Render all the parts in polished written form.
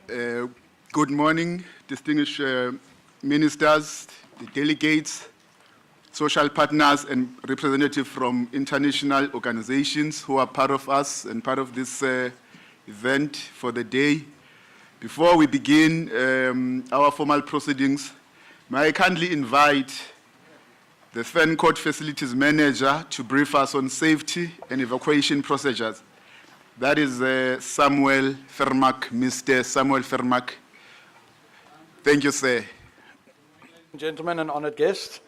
Good morning, distinguished ministers, the delegates, social partners, and representatives from international organizations who are part of us and part of this event for the day. Before we begin our formal proceedings, may I kindly invite the Fancourt Facilities Manager to brief us on safety and evacuation procedures. That is Samuel Fermack, Mr. Samuel Fermack. Thank you, sir. Gentlemen and honored guests,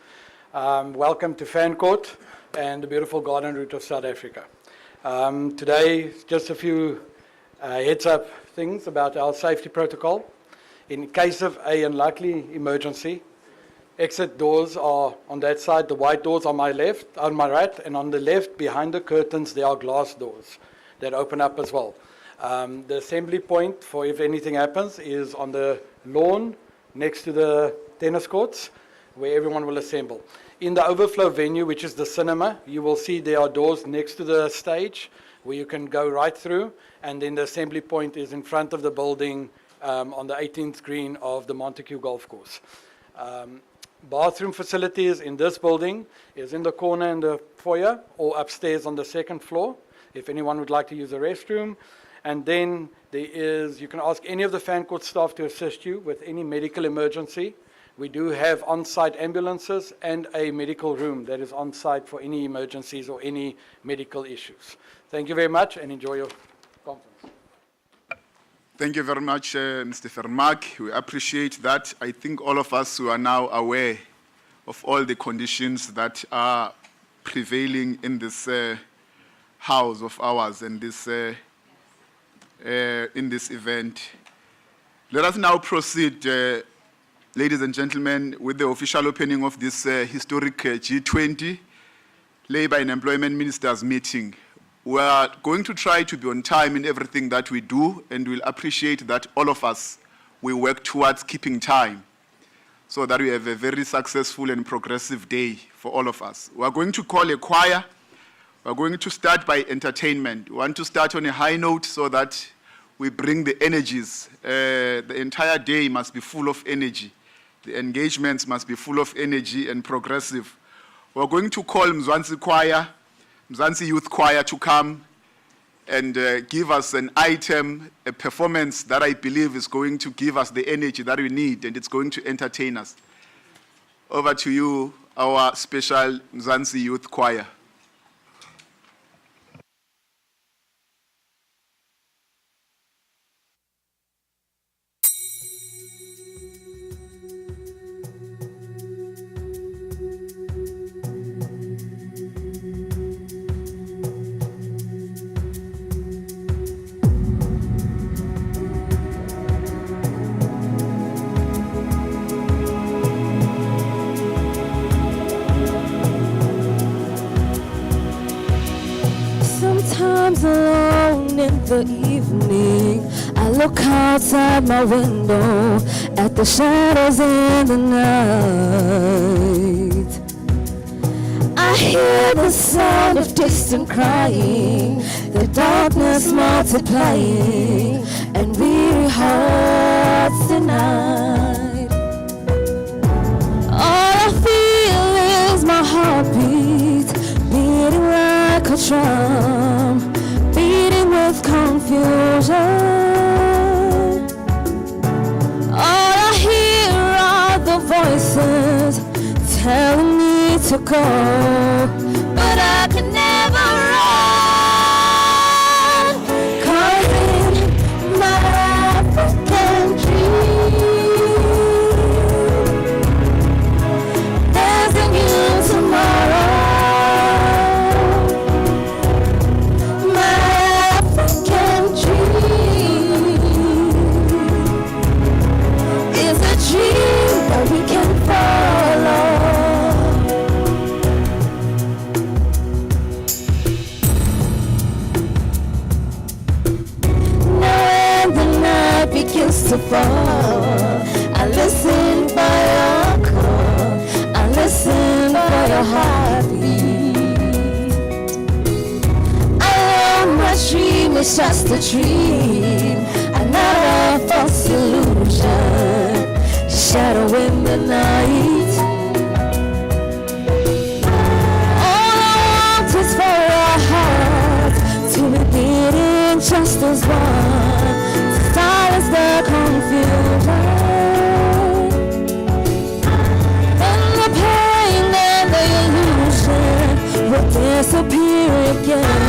welcome to Fancourt and the beautiful garden route of South Africa. Today, just a few heads up things about our safety protocol. In case of an unlikely emergency, exit doors are on that side, the white doors on my left, on my right, and on the left behind the curtains there are glass doors that open up as well. The assembly point for if anything happens is on the lawn next to the tennis courts where everyone will assemble. In the overflow venue, which is the cinema, you will see there are doors next to the stage where you can go right through, and then the assembly point is in front of the building on the 18th green of the Montague Golf Course. Bathroom facilities in this building is in the corner in the foyer or upstairs on the second floor, if anyone would like to use the restroom. And then there is, you can ask any of the Fancourt staff to assist you with any medical emergency. We do have on-site ambulances and a medical room that is on-site for any emergencies or any medical issues. Thank you very much and enjoy your conference. Thank you very much, Mr. Fermack. We appreciate that. I think all of us who are now aware of all the conditions that are prevailing in this house of ours and this in this event. Let us now proceed, ladies and gentlemen, with the official opening of this historic G20 Labour and Employment Ministers meeting. We are going to try to be on time in everything that we do, and we'll appreciate that all of us will work towards keeping time so that we have a very successful and progressive day for all of us. We are going to call a choir. We're going to start by entertainment. We want to start on a high note so that we bring the energies. The entire day must be full of energy. The engagements must be full of energy and progressive. We're going to call Mzansi Choir, Mzansi Youth Choir to come and give us an item, a performance that I believe is going to give us the energy that we need, and it's going to entertain us. Over to you, our special Mzansi Youth Choir. Alone in the evening, I look outside my window at the shadows in the night. I hear the sound of distant crying, the darkness multiplying, and weary hearts tonight. All I feel is my heartbeat beating like a drum, beating with confusion. All I hear are the voices telling me to go, but I can never run, 'cause in my African dream there's a new tomorrow. To fall, I listen for your call, I listen for your heartbeat. I am my dream dream is just a dream, another false illusion, shadow in the night. All I want is for our hearts to be beating just as one, to silence the confusion. And the pain and the illusion will disappear again,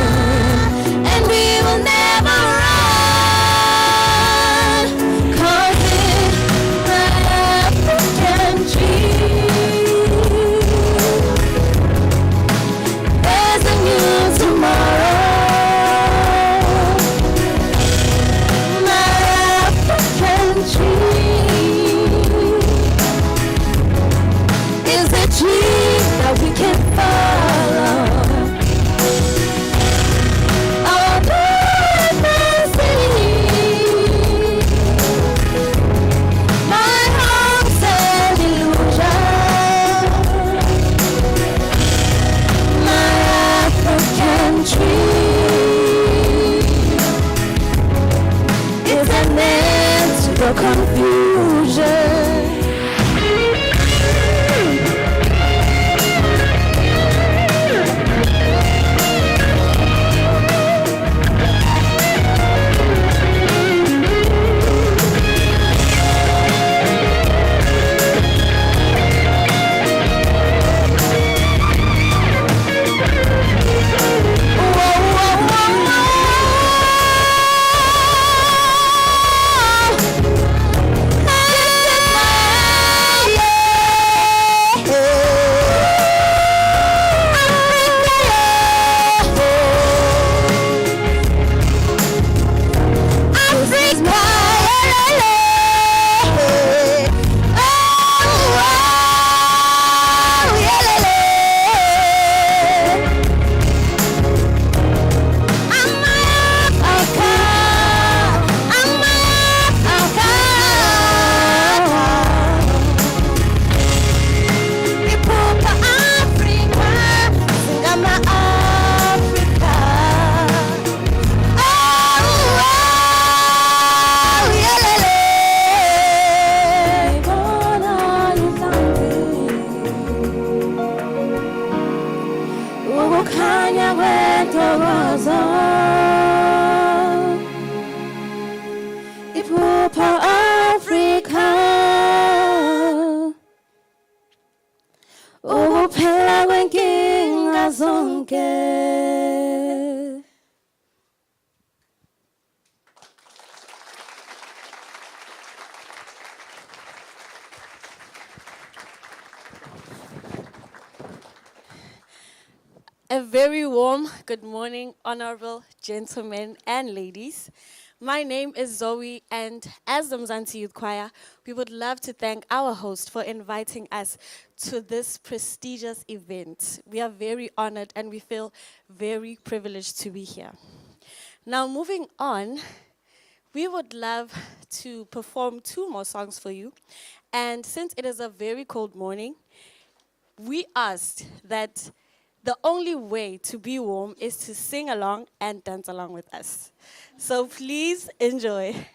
and we will never run, 'cause it's the African dream. There's a new tomorrow. My African dream is a dream that we can follow. Our destiny. My hope's an illusion. My African dream is an end to the confusion. Ukukhanya kwethokozo, iphupho Africa, ukuphela kwenkinga zonke. A very warm good morning, honorable gentlemen and ladies. My name is Zoe, and as the Mzansi Youth Choir, we would love to thank our host for inviting us to this prestigious event. We are very honored and we feel very privileged to be here. Now, moving on, we would love to perform 2 more songs for you. And since it is a very cold morning, we asked that the only way to be warm is to sing along and dance along with us. So please enjoy.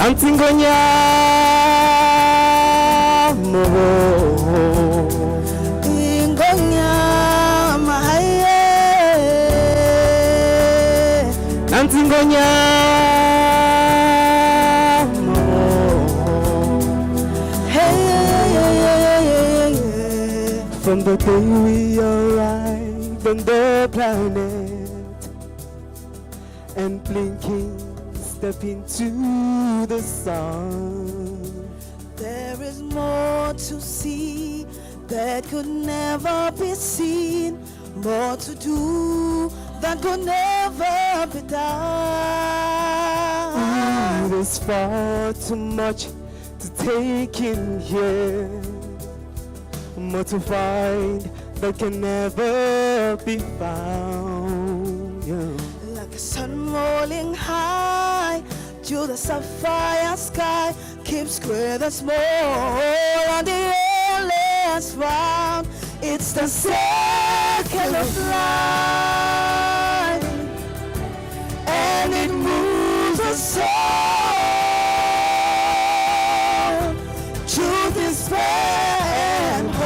Nantingonyamo Ingonyama haye Nantingonyamo Hey From the day we arrived on the planet and blinking step into the sun. There is more to see that could never be seen, more to do that could never be done. There's far too much to take in here, more to find that can never be found. Yeah. Like a sun rolling high to the sapphire sky, keeps great and small on the endless round. It's the circle of life, and it moves us all to despair and hope,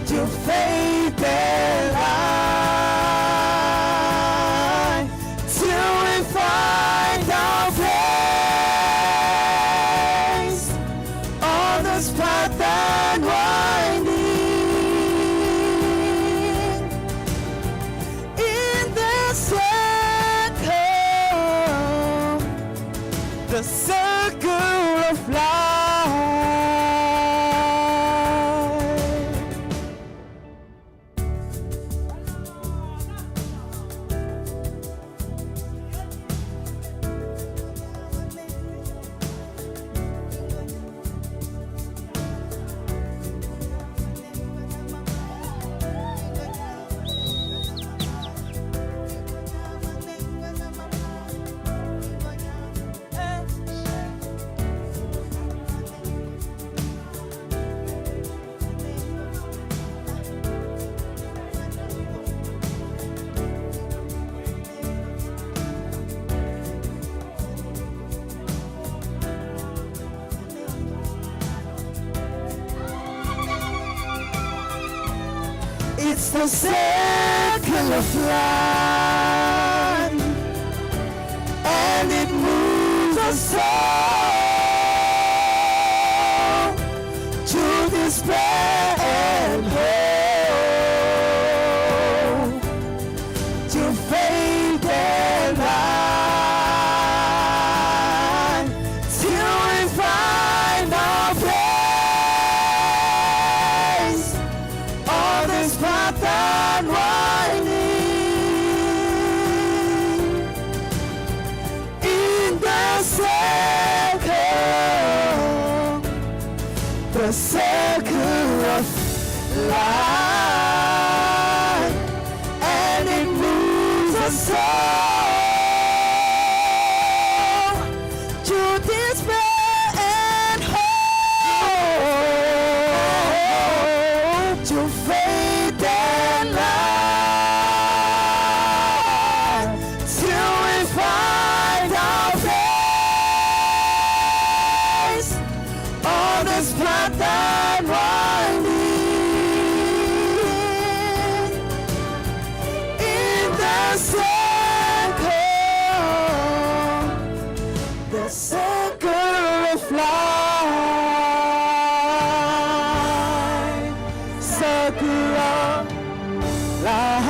to faith and life, till we find our place on this path and winding in The circle of life. It's the circle of life, and it moves us all to despair and hope, to faith and life, till we find our place on this path and winding in the circle of life, and it moves us all to despair and hope, to faith and life, till we find our place on this path and winding in the circle of life, circle of life.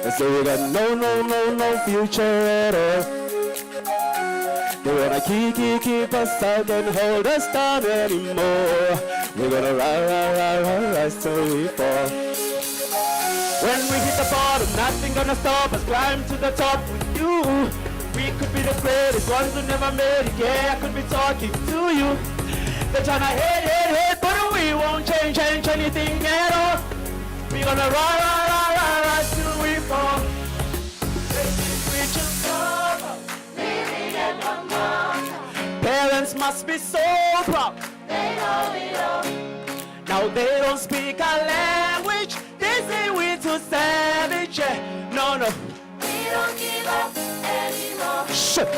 They say we got no future at all. They wanna keep us out and hold us down anymore. We're gonna rise till we fall. When we hit the bottom, nothing gonna stop us. Climb to the top with you. We could be the greatest ones who never made it. Yeah, I could be talking to you. They're tryna hate, but we won't change anything at all. We're gonna rise till we fall. Parents must be so proud. They know it all. Now they don't speak our language. They say we're too savage. Yeah. No. We don't give up anymore. Shit.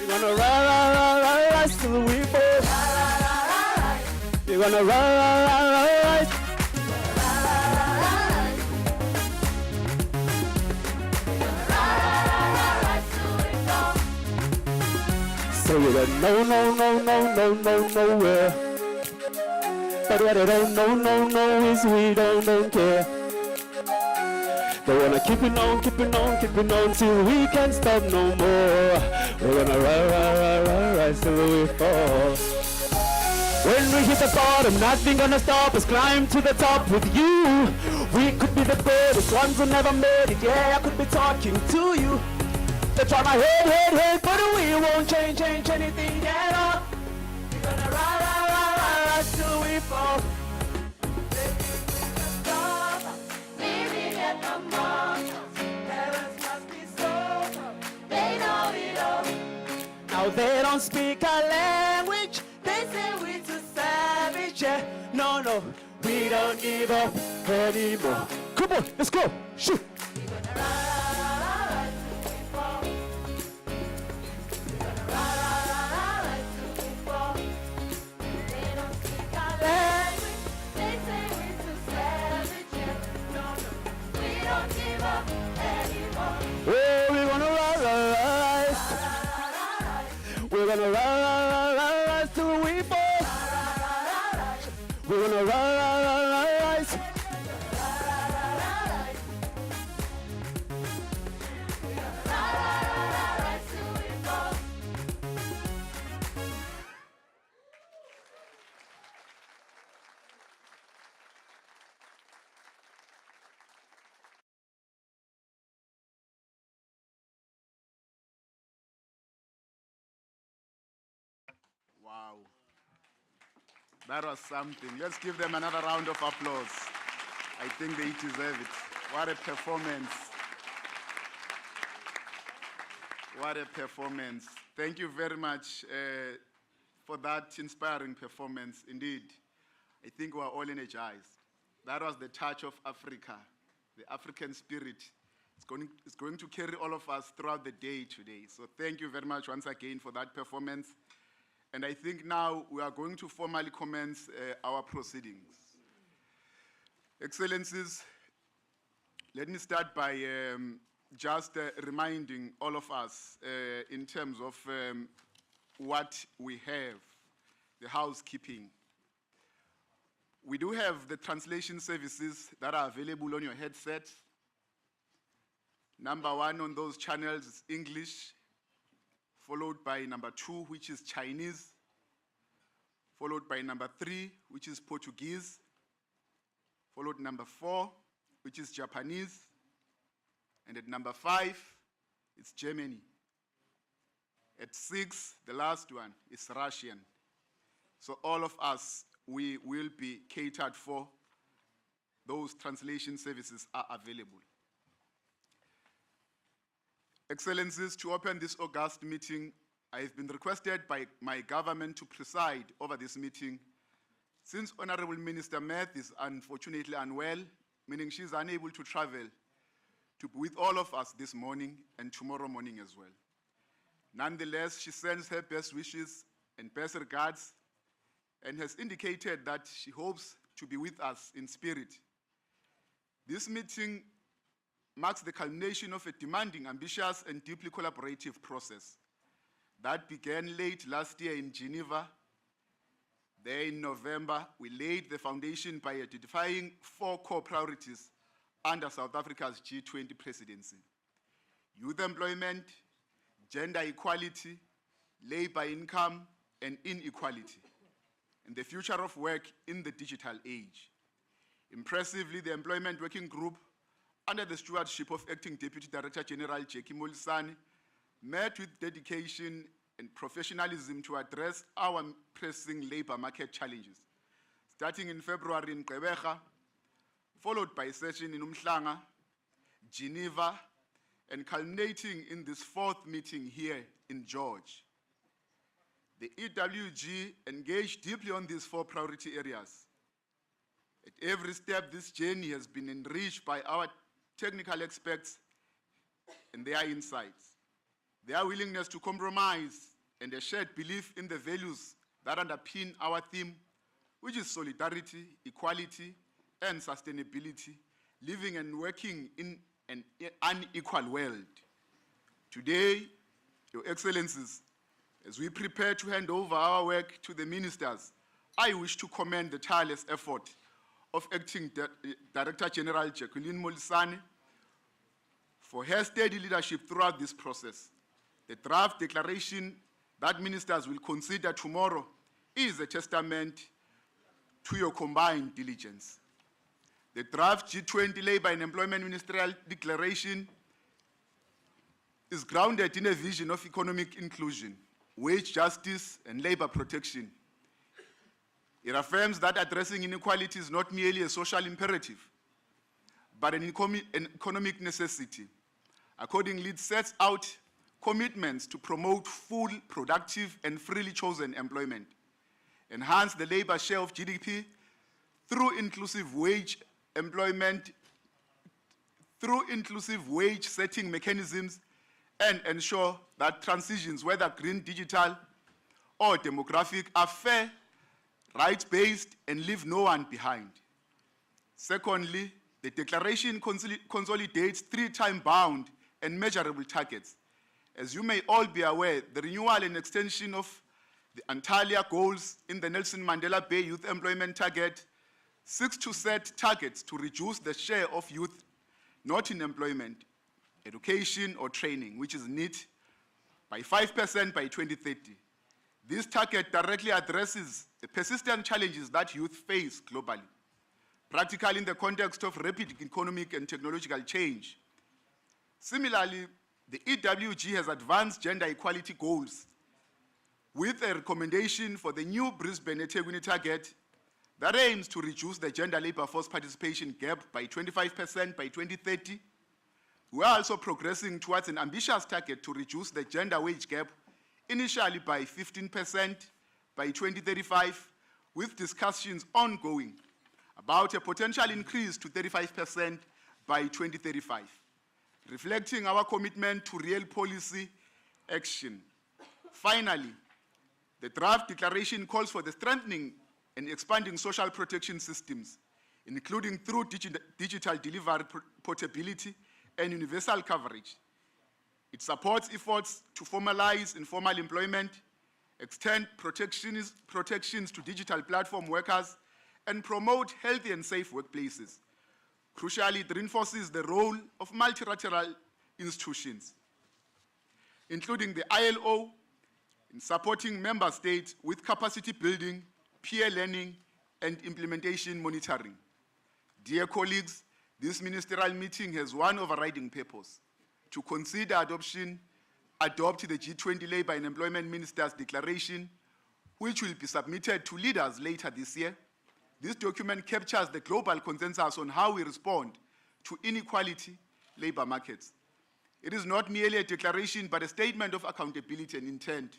We're gonna rise till we fall. We're gonna rise. So we got no nowhere. But what I don't know is we don't care. They wanna keep it on till we can't stop no more. We're gonna rise till we fall. When we hit the bottom, nothing gonna stop us. Climb to the top with you. We could be the greatest ones who never made it. Yeah, I could be talking to you. They try my head, but we won't change anything at all. We're gonna rise till we fall. Now they don't speak our language. They say we're too savage. Yeah. No, we don't give up anymore. Come on, let's go. Shoot. Oh, we're gonna rise. We're gonna rise till we fall. We're gonna rise. Wow. That was something. Let's give them another round of applause. I think they deserve it. What a performance. What a performance. Thank you very much for that inspiring performance. Indeed, I think we're all energized. That was the touch of Africa, the African spirit. It's going to carry all of us throughout the day today. So thank you very much once again for that performance. And I think now we are going to formally commence our proceedings. Excellencies, let me start by just reminding all of us in terms of what we have, the housekeeping. We do have the translation services that are available on your headset. Number one on those channels is English, followed by number 2, which is Chinese, followed by number 3, which is Portuguese, followed number 4, which is Japanese, and at number 5, it's Germany. At 6, the last one is Russian. So all of us, we will be catered for. Those translation services are available. Excellencies, to open this august meeting, I have been requested by my government to preside over this meeting. Since Honorable Minister Meth is unfortunately unwell, meaning she's unable to travel to be with all of us this morning and tomorrow morning as well. Nonetheless, she sends her best wishes and best regards and has indicated that she hopes to be with us in spirit. This meeting marks the culmination of a demanding, ambitious, and deeply collaborative process that began late last year in Geneva. There in November, we laid the foundation by identifying 4 core priorities under South Africa's G20 presidency: youth employment, gender equality, labor income, and inequality, and the future of work in the digital age. Impressively, the Employment Working Group, under the stewardship of Acting Deputy Director General Jackie Molisane, met with dedication and professionalism to address our pressing labor market challenges, starting in February in Gqeberha, followed by a session in Umhlanga, Geneva, and culminating in this 4th meeting here in George. The EWG engaged deeply on these 4 priority areas. At every step, this journey has been enriched by our technical experts and their insights, their willingness to compromise, and a shared belief in the values that underpin our theme, which is solidarity, equality, and sustainability, living and working in an unequal world. Today, Your Excellencies, as we prepare to hand over our work to the ministers, I wish to commend the tireless effort of Acting Director General Jacqueline Molisane for her steady leadership throughout this process. The draft declaration that ministers will consider tomorrow is a testament to your combined diligence. The draft G20 Labor and Employment Ministerial Declaration is grounded in a vision of economic inclusion, wage justice, and labor protection. It affirms that addressing inequality is not merely a social imperative, but an economic necessity. Accordingly, it sets out commitments to promote full, productive, and freely chosen employment, enhance the labor share of GDP through inclusive wage employment, through inclusive wage setting mechanisms, and ensure that transitions, whether green, digital, or demographic, are fair, rights-based, and leave no one behind. Secondly, the declaration consolidates 3 time-bound and measurable targets. As you may all be aware, the renewal and extension of the Antalya goals in the Nelson Mandela Bay Youth Employment Target seeks to set targets to reduce the share of youth not in employment, education, or training, which is NEET, by 5% by 2030. This target directly addresses the persistent challenges that youth face globally, practically in the context of rapid economic and technological change. Similarly, the EWG has advanced gender equality goals with a recommendation for the new Brisbane eThekwini target that aims to reduce the gender labor force participation gap by 25% by 2030. We are also progressing towards an ambitious target to reduce the gender wage gap initially by 15% by 2035, with discussions ongoing about a potential increase to 35% by 2035. Reflecting our commitment to real policy action. Finally, the draft declaration calls for the strengthening and expanding social protection systems, including through digital delivery portability and universal coverage. It supports efforts to formalize informal employment, extend protections to digital platform workers, and promote healthy and safe workplaces. Crucially, it reinforces the role of multilateral institutions, including the ILO, in supporting member states with capacity building, peer learning, and implementation monitoring. Dear colleagues, this ministerial meeting has one overriding purpose: to consider adopt the G20 Labor and Employment Ministers Declaration, which will be submitted to leaders later this year. This document captures the global consensus on how we respond to inequality labor markets. It is not merely a declaration, but a statement of accountability and intent.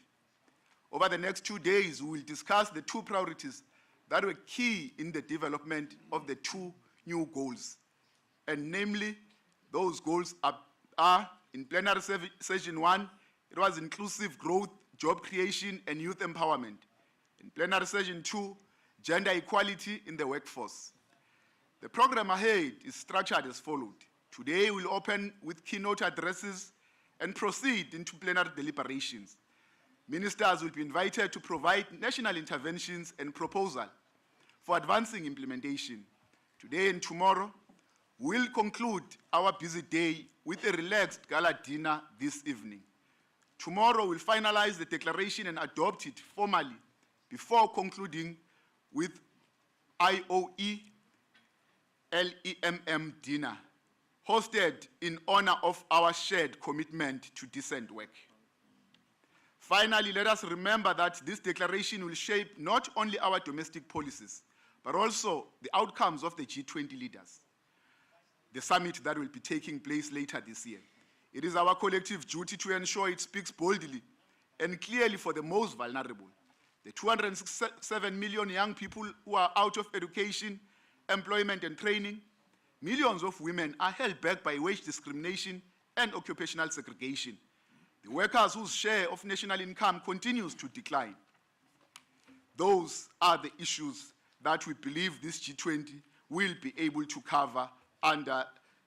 Over the next 2 days, we will discuss the 2 priorities that were key in the development of the 2 new goals. And namely, those goals are in plenary session 1, it was inclusive growth, job creation, and youth empowerment. In plenary session 2, gender equality in the workforce. The program ahead is structured as followed. Today we'll open with keynote addresses and proceed into plenary deliberations. Ministers will be invited to provide national interventions and proposal for advancing implementation. Today and tomorrow, we'll conclude our busy day with a relaxed gala dinner this evening. Tomorrow, we'll finalize the declaration and adopt it formally before concluding with IOE LEMM dinner, hosted in honor of our shared commitment to decent work. Finally, let us remember that this declaration will shape not only our domestic policies, but also the outcomes of the G20 leaders, the summit that will be taking place later this year. It is our collective duty to ensure it speaks boldly and clearly for the most vulnerable, the 207 million young people who are out of education, employment and training. Millions of women are held back by wage discrimination and occupational segregation. The workers whose share of national income continues to decline. Those are the issues that we believe this G20 will be able to cover under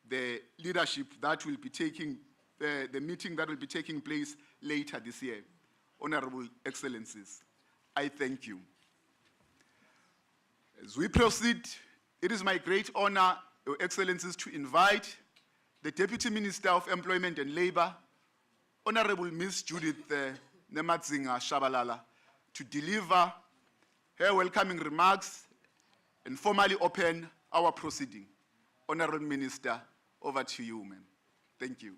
the leadership that will be taking, the meeting that will be taking place later this year. Honorable Excellencies, I thank you. As we proceed, it is my great honor, Your Excellencies, to invite the Deputy Minister of Employment and Labor, Honorable Ms. Judith Nematzinga Shabalala, to deliver her welcoming remarks and formally open our proceeding. Honorable Minister, over to you, ma'am. Thank you.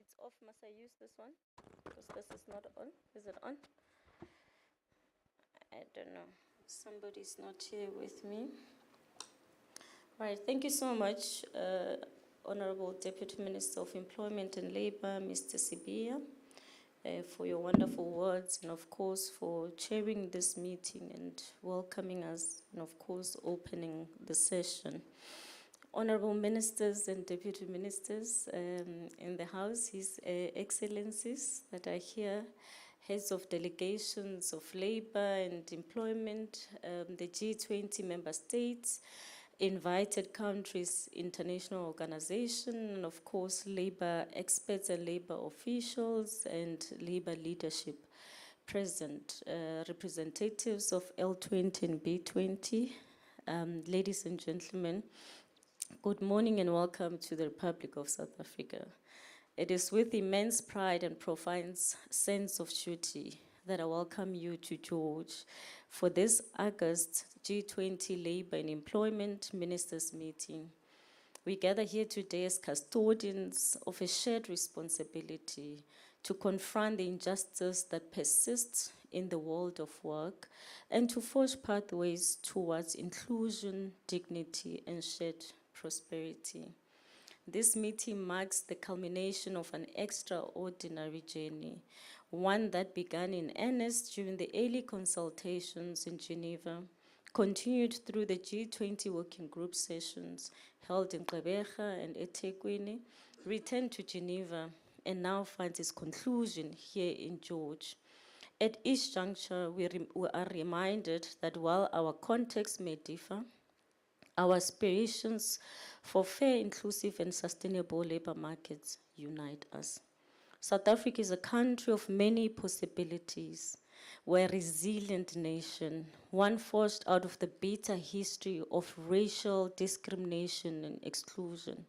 It's off. Must I use this one? Because this is not on. Is it on? I don't know. Somebody's not here with me. Right. Thank you so much, Honorable Deputy Minister of Employment and Labor, Mr. Sibia, for your wonderful words and, of course, for chairing this meeting and welcoming us and, of course, opening the session. Honorable Ministers and Deputy Ministers in the House, His Excellencies that are here, heads of delegations of labor and employment, the G20 member states, invited countries, international organization, and of course labor experts and labor officials and labor leadership present, representatives of L20 and B20, ladies and gentlemen, good morning and welcome to the Republic of South Africa. It is with immense pride and profound sense of duty that I welcome you to George for this August G20 Labor and Employment Ministers meeting. We gather here today as custodians of a shared responsibility to confront the injustice that persists in the world of work and to forge pathways towards inclusion, dignity, and shared prosperity. This meeting marks the culmination of an extraordinary journey, one that began in earnest during the early consultations in Geneva, continued through the G20 working group sessions held in Gqeberha and eThekwini, returned to Geneva, and now finds its conclusion here in George. At each juncture, we are reminded that while our contexts may differ, our aspirations for fair, inclusive, and sustainable labor markets unite us. South Africa is a country of many possibilities. We're a resilient nation, one forged out of the bitter history of racial discrimination and exclusion.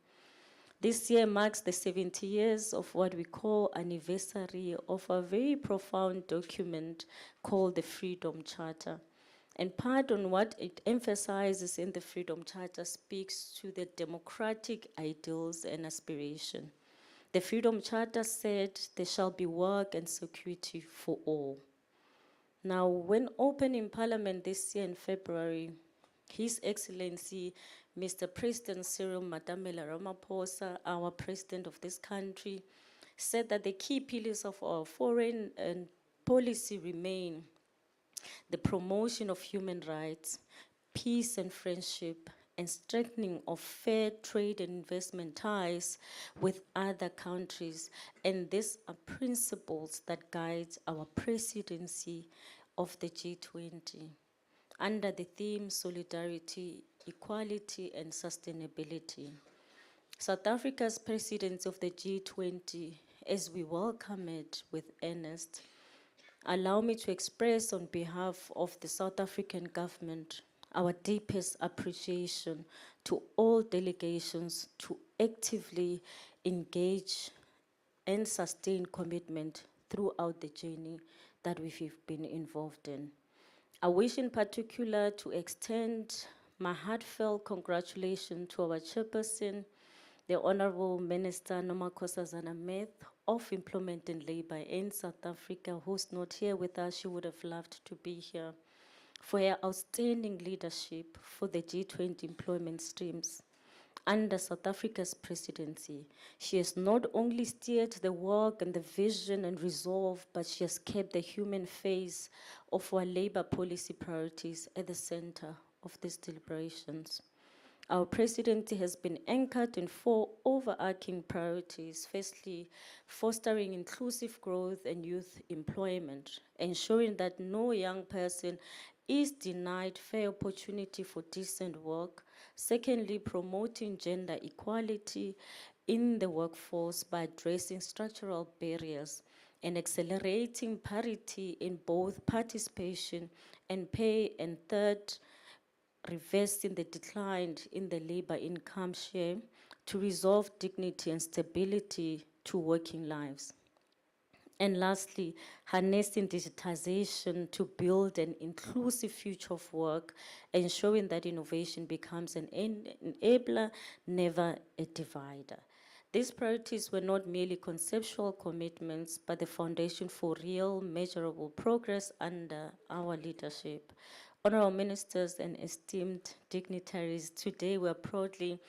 This year marks the 70 years of what we call anniversary of a very profound document called the Freedom Charter. And part on what it emphasizes in the Freedom Charter speaks to the democratic ideals and aspiration. The Freedom Charter said there shall be work and security for all. Now, when open in Parliament this year in February, His Excellency, Mr. President Cyril Matamela Ramaphosa, our president of this country, said that the key pillars of our foreign and policy remain the promotion of human rights, peace and friendship, and strengthening of fair trade and investment ties with other countries. And these are principles that guide our presidency of the G20 under the theme Solidarity, Equality and Sustainability. South Africa's presidency of the G20, as we welcome it with earnest, allow me to express on behalf of the South African government our deepest appreciation to all delegations to actively engage and sustain commitment throughout the journey that we've been involved in. I wish in particular to extend my heartfelt congratulations to our chairperson, the Honorable Minister Nomakosazana Meth of Employment and Labor in South Africa, who's not here with us. She would have loved to be here, for her outstanding leadership for the G20 employment streams. Under South Africa's presidency, she has not only steered the work and the vision and resolve, but she has kept the human face of our labor policy priorities at the center of these deliberations. Our presidency has been anchored in 4 overarching priorities. Firstly, fostering inclusive growth and youth employment, ensuring that no young person is denied fair opportunity for decent work. Secondly, promoting gender equality in the workforce by addressing structural barriers and accelerating parity in both participation and pay. And third, reversing the decline in the labor income share to resolve dignity and stability to working lives. And lastly, harnessing digitization to build an inclusive future of work, ensuring that innovation becomes an enabler, never a divider. These priorities were not merely conceptual commitments, but the foundation for real, measurable progress under our leadership. Honorable ministers and esteemed dignitaries, today we are proudly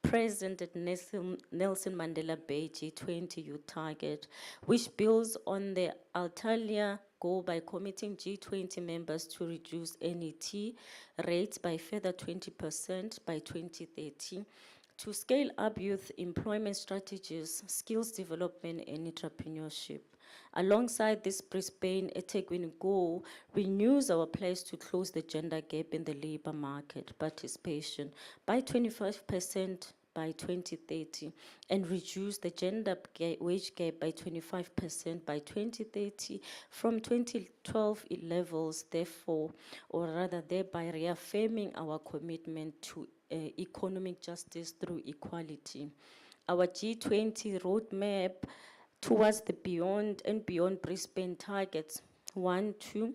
present at Nelson Mandela Bay G20 Youth Target, which builds on the Altalia goal by committing G20 members to reduce NET rates by further 20% by 2030, to scale up youth employment strategies, skills development, and entrepreneurship. Alongside this, Brisbane eThekwini goal renews our pledge to close the gender gap in the labor market participation by 25% by 2030 and reduce the gender wage gap by 25% by 2030 from 2012 levels, therefore, or rather thereby reaffirming our commitment to economic justice through equality. Our G20 roadmap towards the beyond and beyond Brisbane targets: 1, 2,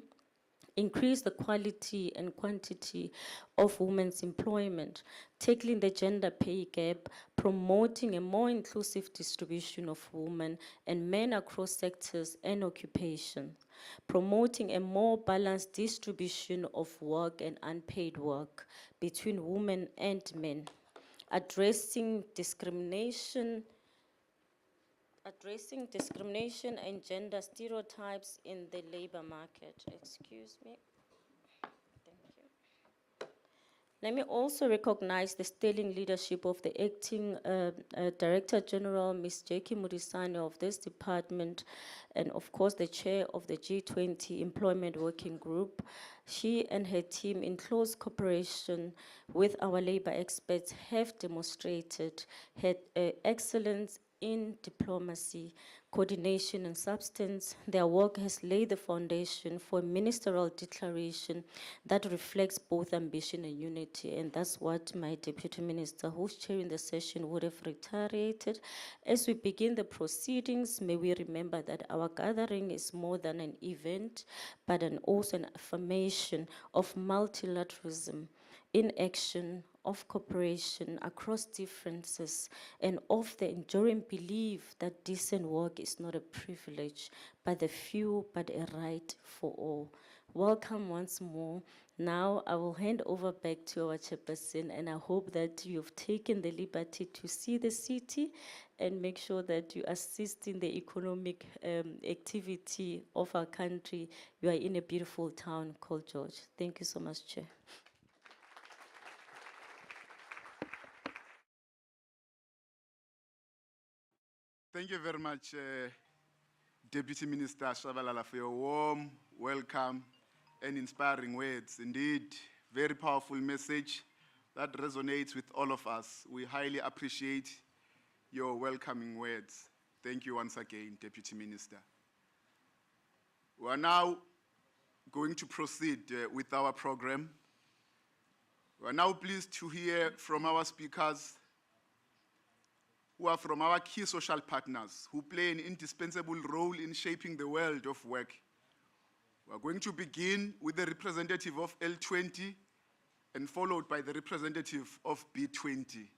increase the quality and quantity of women's employment, tackling the gender pay gap, promoting a more inclusive distribution of women and men across sectors and occupations, promoting a more balanced distribution of work and unpaid work between women and men, addressing discrimination and gender stereotypes in the labor market. Excuse me. Thank you. Let me also recognize the sterling leadership of the acting Director General, Ms. Jackie Murisani of this department, and of course the chair of the G20 Employment Working Group. She and her team, in close cooperation with our labor experts, have demonstrated excellence in diplomacy, coordination, and substance. Their work has laid the foundation for a ministerial declaration that reflects both ambition and unity, and that's what my deputy minister, who's chairing the session, would have reiterated. As we begin the proceedings, may we remember that our gathering is more than an event, but also an affirmation of multilateralism in action, of cooperation across differences, and of the enduring belief that decent work is not a privilege by the few, but a right for all. Welcome once more. Now I will hand over back to our chairperson, and I hope that you've taken the liberty to see the city and make sure that you assist in the economic activity of our country. You are in a beautiful town called George. Thank you so much, Chair. Thank you very much, Deputy Minister Shabalala, for your warm welcome and inspiring words. Indeed, very powerful message that resonates with all of us. We highly appreciate your welcoming words. Thank you once again, Deputy Minister. We are now going to proceed with our program. We are now pleased to hear from our speakers who are from our key social partners who play an indispensable role in shaping the world of work. We are going to begin with the representative of L20 and followed by the representative of B20.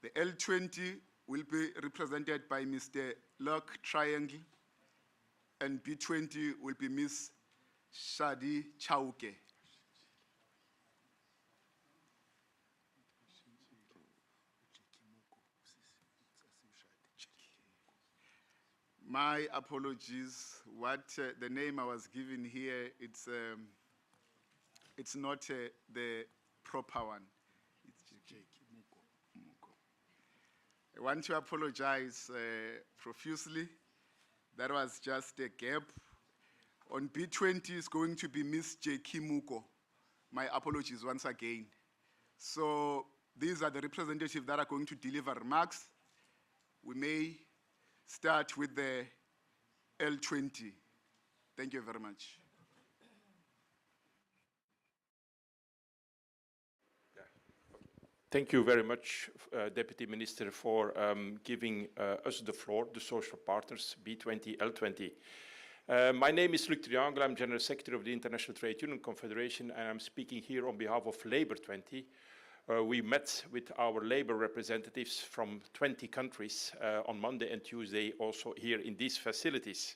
The L20 will be represented by Mr. Locke Triangle and B20 will be Ms. Shadi Chauke. My apologies. What the name I was given here, it's not the proper one. It's Muko. I want to apologize profusely. That was just a gap. On B20 is going to be Miss J. Kimuko. My apologies once again. So these are the representatives that are going to deliver remarks. We may start with the L20. Thank you very much. Thank you very much, Deputy Minister, for giving us the floor, the social partners, B20, L20. My name is Luc Triangle. I'm General Secretary of the International Trade Union Confederation, and I'm speaking here on behalf of Labour 20. We met with our labor representatives from 20 countries on Monday and Tuesday, also here in these facilities.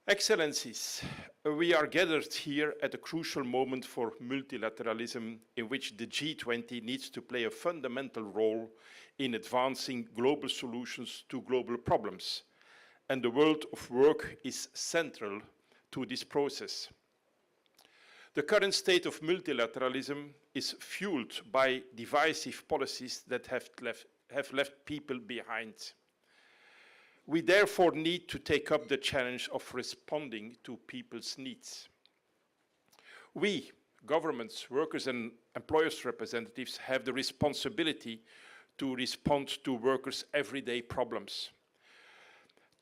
Excellencies, we are gathered here at a crucial moment for multilateralism in which the G20 needs to play a fundamental role in advancing global solutions to global problems. And the world of work is central to this process. The current state of multilateralism is fueled by divisive policies that have left people behind. We therefore need to take up the challenge of responding to people's needs. We, governments, workers and employers' representatives, have the responsibility to respond to workers' everyday problems,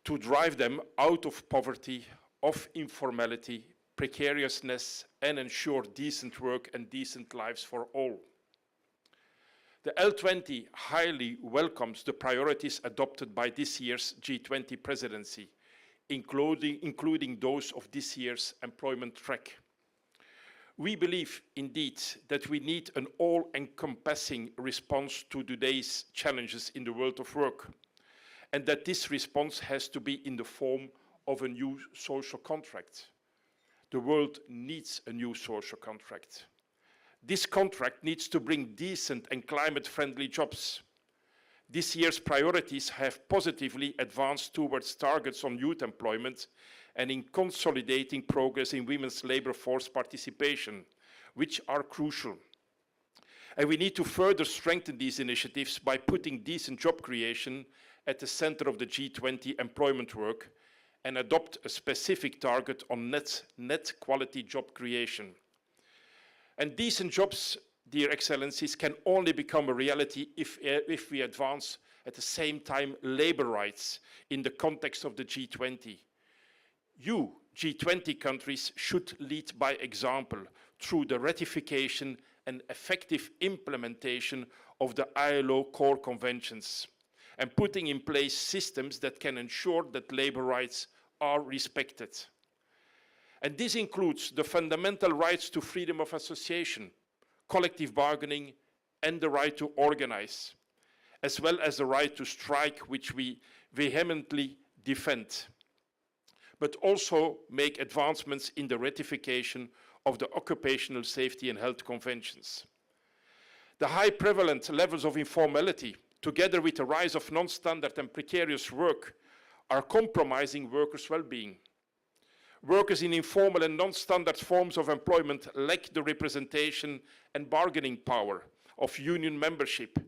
to drive them out of poverty, of informality, precariousness, and ensure decent work and decent lives for all. The L20 highly welcomes the priorities adopted by this year's G20 presidency, including those of this year's employment track. We believe, indeed, that we need an all-encompassing response to today's challenges in the world of work, and that this response has to be in the form of a new social contract. The world needs a new social contract. This contract needs to bring decent and climate-friendly jobs. This year's priorities have positively advanced towards targets on youth employment and in consolidating progress in women's labor force participation, which are crucial. And we need to further strengthen these initiatives by putting decent job creation at the center of the G20 employment work and adopt a specific target on net quality job creation. And decent jobs, dear Excellencies, can only become a reality if we advance at the same time labor rights in the context of the G20. You, G20 countries, should lead by example through the ratification and effective implementation of the ILO core conventions and putting in place systems that can ensure that labor rights are respected. And this includes the fundamental rights to freedom of association, collective bargaining, and the right to organize, as well as the right to strike, which we vehemently defend, but also make advancements in the ratification of the occupational safety and health conventions. The high prevalent levels of informality, together with the rise of non-standard and precarious work, are compromising workers' well-being. Workers in informal and non-standard forms of employment lack the representation and bargaining power of union membership.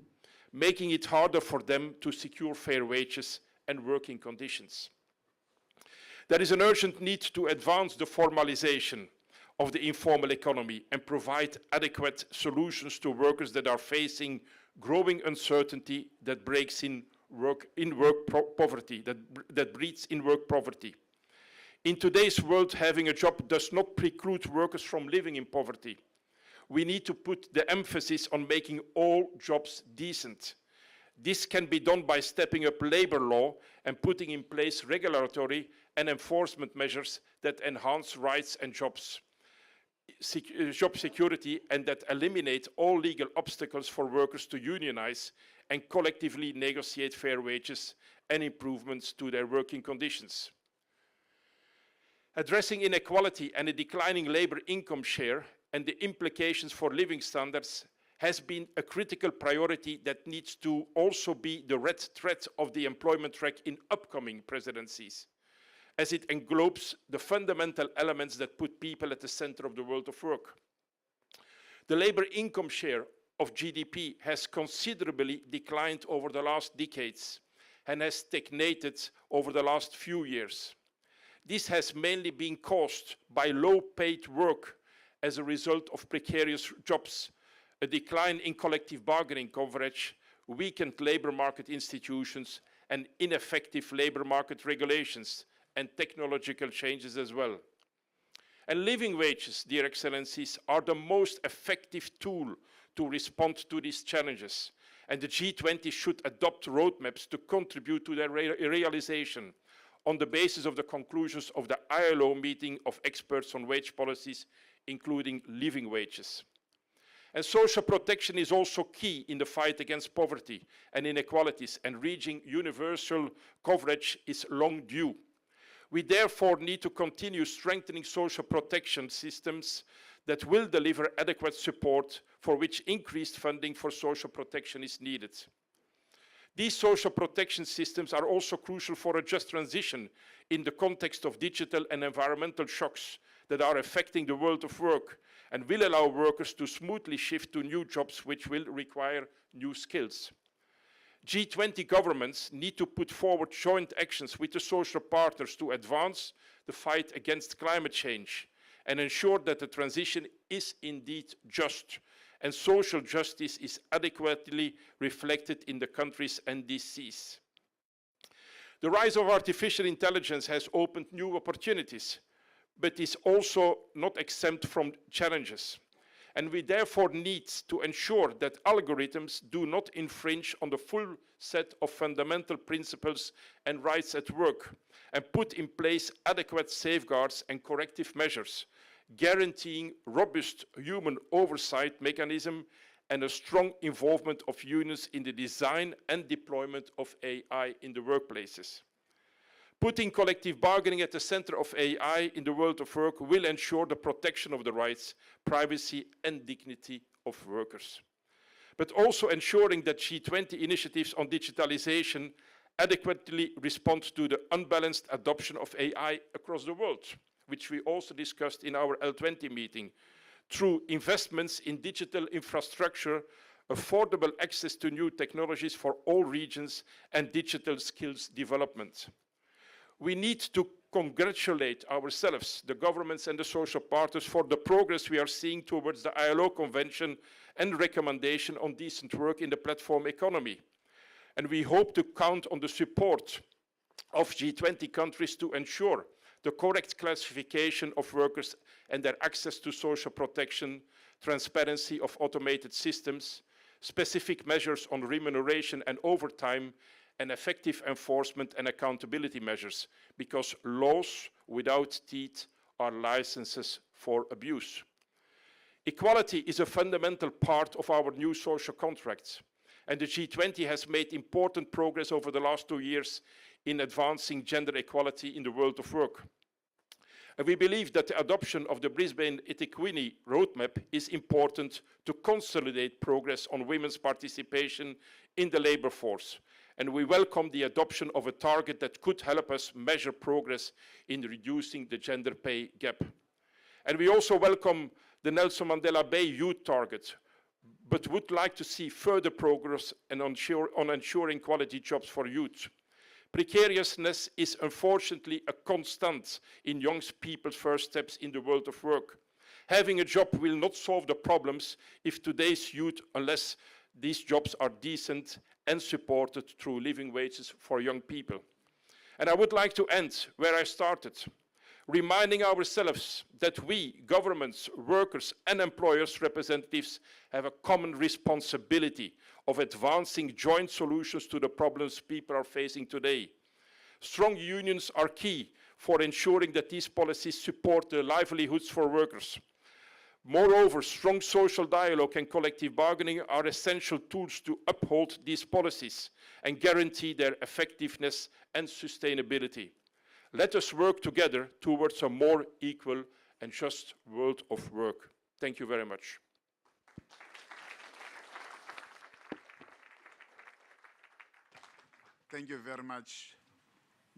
making it harder for them to secure fair wages and working conditions. There is an urgent need to advance the formalization of the informal economy and provide adequate solutions to workers that are facing growing uncertainty that breeds in work poverty. In today's world, having a job does not preclude workers from living in poverty. We need to put the emphasis on making all jobs decent. This can be done by stepping up labor law and putting in place regulatory and enforcement measures that enhance rights and job security and that eliminate all legal obstacles for workers to unionize and collectively negotiate fair wages and improvements to their working conditions. Addressing inequality and a declining labor income share and the implications for living standards has been a critical priority that needs to also be the red thread of the employment track in upcoming presidencies, as it englobes the fundamental elements that put people at the center of the world of work. The labor income share of GDP has considerably declined over the last decades and has stagnated over the last few years. This has mainly been caused by low-paid work as a result of precarious jobs, a decline in collective bargaining coverage, weakened labor market institutions, and ineffective labor market regulations, and technological changes as well. And living wages, dear Excellencies, are the most effective tool to respond to these challenges. And the G20 should adopt roadmaps to contribute to their realization on the basis of the conclusions of the ILO meeting of experts on wage policies, including living wages. And social protection is also key in the fight against poverty and inequalities, and reaching universal coverage is long due. We therefore need to continue strengthening social protection systems that will deliver adequate support, for which increased funding for social protection is needed. These social protection systems are also crucial for a just transition in the context of digital and environmental shocks that are affecting the world of work and will allow workers to smoothly shift to new jobs which will require new skills. G20 governments need to put forward joint actions with the social partners to advance the fight against climate change and ensure that the transition is indeed just and social justice is adequately reflected in the country's NDCs. The rise of artificial intelligence has opened new opportunities, but is also not exempt from challenges. And we therefore need to ensure that algorithms do not infringe on the full set of fundamental principles and rights at work, and put in place adequate safeguards and corrective measures, guaranteeing robust human oversight mechanism and a strong involvement of unions in the design and deployment of AI in the workplaces. Putting collective bargaining at the center of AI in the world of work will ensure the protection of the rights, privacy, and dignity of workers. But also ensuring that G20 initiatives on digitalization adequately respond to the unbalanced adoption of AI across the world, which we also discussed in our L20 meeting, through investments in digital infrastructure, affordable access to new technologies for all regions, and digital skills development. We need to congratulate ourselves, the governments and the social partners, for the progress we are seeing towards the ILO Convention and recommendation on decent work in the platform economy. And we hope to count on the support of G20 countries to ensure the correct classification of workers and their access to social protection, transparency of automated systems, specific measures on remuneration and overtime, and effective enforcement and accountability measures, because laws without teeth are licenses for abuse. Equality is a fundamental part of our new social contracts, and the G20 has made important progress over the last 2 years in advancing gender equality in the world of work. And we believe that the adoption of the Brisbane Equity Roadmap is important to consolidate progress on women's participation in the labour force. And we welcome the adoption of a target that could help us measure progress in reducing the gender pay gap. And we also welcome the Nelson Mandela Bay Youth Target, but would like to see further progress on ensuring quality jobs for youth. Precariousness is unfortunately a constant in young people's first steps in the world of work. Having a job will not solve the problems if today's youth, unless these jobs are decent and supported through living wages for young people. And I would like to end where I started, reminding ourselves that we, governments, workers and employers' representatives, have a common responsibility of advancing joint solutions to the problems people are facing today. Strong unions are key for ensuring that these policies support the livelihoods for workers. Moreover, strong social dialogue and collective bargaining are essential tools to uphold these policies and guarantee their effectiveness and sustainability. Let us work together towards a more equal and just world of work. Thank you very much. Thank you very much,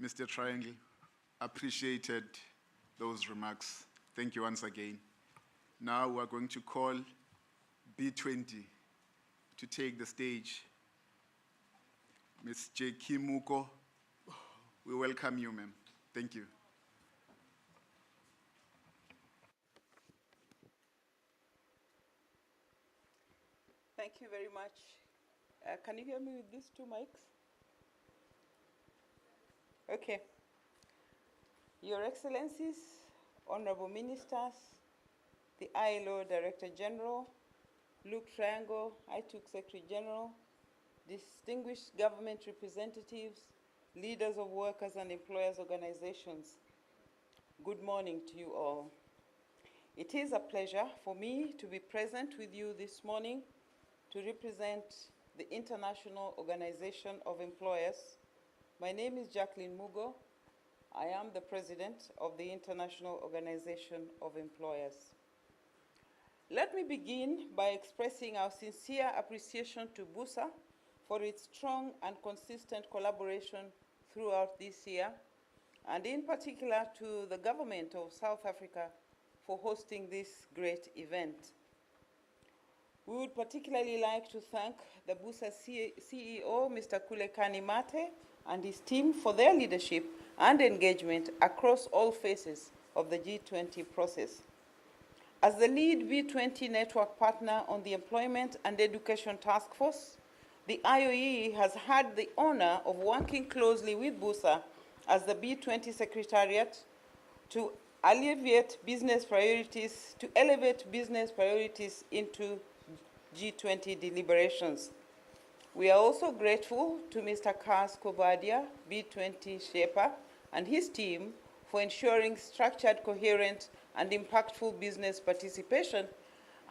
Mr. Triangle. Appreciated those remarks. Thank you once again. Now we're going to call B20 to take the stage. Ms. J. Kimuko, we welcome you, ma'am. Thank you. Thank you very much. Can you hear me with these two mics? Okay. Your Excellencies, Honorable Ministers, the ILO Director General, Luke Triangle, ITUC Secretary General, distinguished government representatives, leaders of workers and employers organizations, good morning to you all. It is a pleasure for me to be present with you this morning to represent the International Organization of Employers. My name is Jacqueline Mugo. I am the president of the International Organization of Employers. Let me begin by expressing our sincere appreciation to BUSA for its strong and consistent collaboration throughout this year, and in particular to the government of South Africa for hosting this great event. We would particularly like to thank the BUSA CEO, Mr. Kulekani Mate, and his team for their leadership and engagement across all phases of the G20 process. As the lead B20 network partner on the Employment and Education Task Force, the IOE has had the honor of working closely with BUSA as the B20 Secretariat to elevate business priorities into G20 deliberations. We are also grateful to Mr. Kars Kovadia, B20 Shaper, and his team for ensuring structured, coherent, and impactful business participation,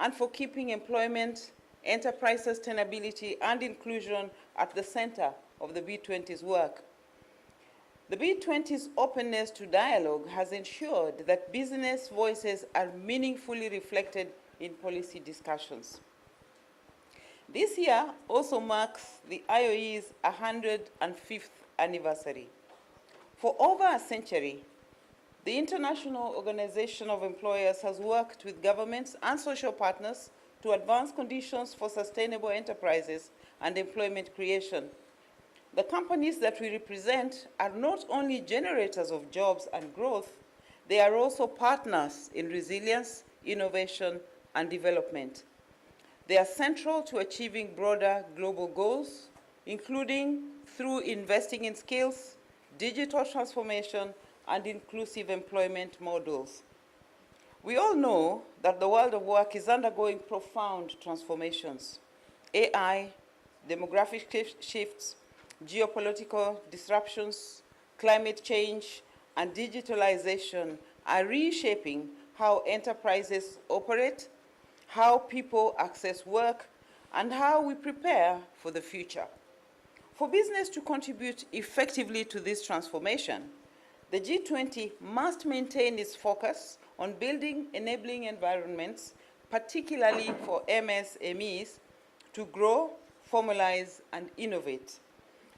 and for keeping employment, enterprise sustainability, and inclusion at the center of the B20's work. The B20's openness to dialogue has ensured that business voices are meaningfully reflected in policy discussions. This year also marks the IOE's 105th anniversary. For over a century, the International Organization of Employers has worked with governments and social partners to advance conditions for sustainable enterprises and employment creation. The companies that we represent are not only generators of jobs and growth, they are also partners in resilience, innovation, and development. They are central to achieving broader global goals, including through investing in skills, digital transformation, and inclusive employment models. We all know that the world of work is undergoing profound transformations. AI, demographic shifts, geopolitical disruptions, climate change, and digitalization are reshaping how enterprises operate, how people access work, and how we prepare for the future. For business to contribute effectively to this transformation, the G20 must maintain its focus on building enabling environments, particularly for MSMEs, to grow, formalize, and innovate.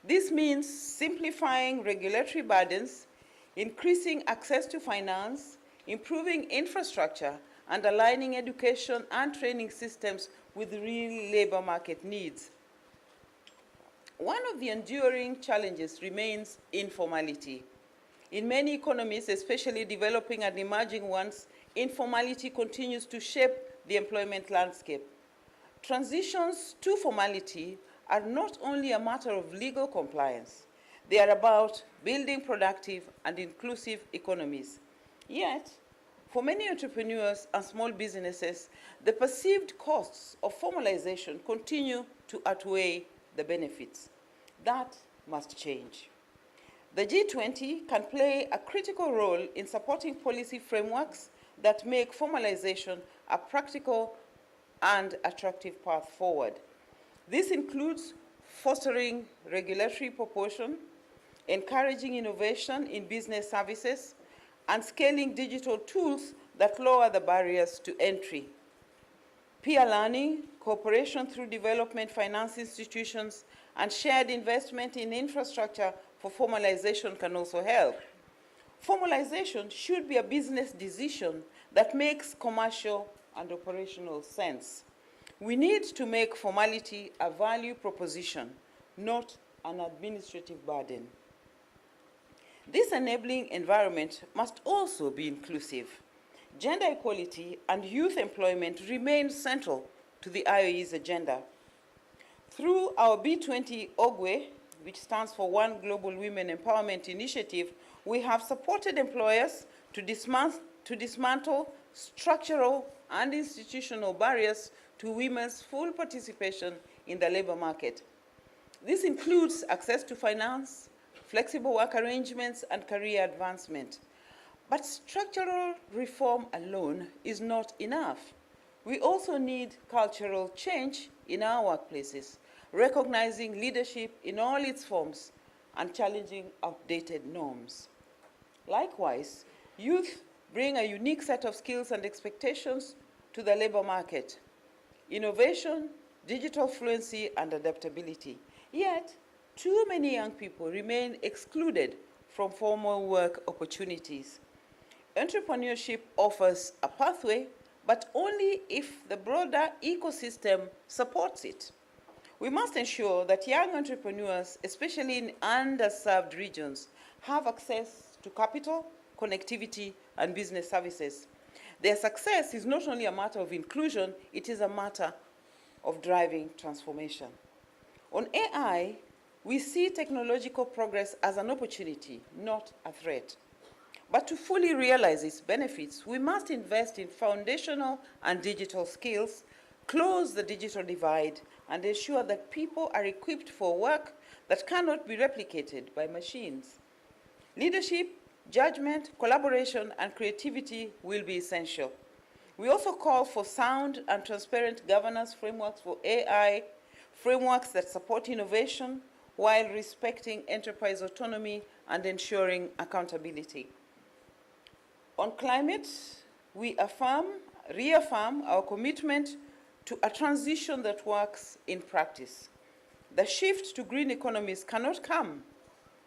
This means simplifying regulatory burdens, increasing access to finance, improving infrastructure, and aligning education and training systems with real labor market needs. One of the enduring challenges remains informality. In many economies, especially developing and emerging ones, informality continues to shape the employment landscape. Transitions to formality are not only a matter of legal compliance, they are about building productive and inclusive economies. Yet, for many entrepreneurs and small businesses, the perceived costs of formalization continue to outweigh the benefits. That must change. The G20 can play a critical role in supporting policy frameworks that make formalization a practical and attractive path forward. This includes fostering regulatory proportion, encouraging innovation in business services, and scaling digital tools that lower the barriers to entry. Peer learning, cooperation through development finance institutions, and shared investment in infrastructure for formalization can also help. Formalization should be a business decision that makes commercial and operational sense. We need to make formality a value proposition, not an administrative burden. This enabling environment must also be inclusive. Gender equality and youth employment remain central to the IOE's agenda. Through our B20 OGWE, which stands for One Global Women Empowerment Initiative, we have supported employers to dismantle structural and institutional barriers to women's full participation in the labor market. This includes access to finance, flexible work arrangements, and career advancement. But structural reform alone is not enough. We also need cultural change in our workplaces, recognizing leadership in all its forms and challenging outdated norms. Likewise, youth bring a unique set of skills and expectations to the labor market: innovation, digital fluency, and adaptability. Yet, too many young people remain excluded from formal work opportunities. Entrepreneurship offers a pathway, but only if the broader ecosystem supports it. We must ensure that young entrepreneurs, especially in underserved regions, have access to capital, connectivity, and business services. Their success is not only a matter of inclusion, it is a matter of driving transformation. On AI, we see technological progress as an opportunity, not a threat. But to fully realize its benefits, we must invest in foundational and digital skills, close the digital divide, and ensure that people are equipped for work that cannot be replicated by machines. Leadership, judgment, collaboration, and creativity will be essential. We also call for sound and transparent governance frameworks for AI, frameworks that support innovation while respecting enterprise autonomy and ensuring accountability. On climate, we reaffirm our commitment to a transition that works in practice. The shift to green economies cannot come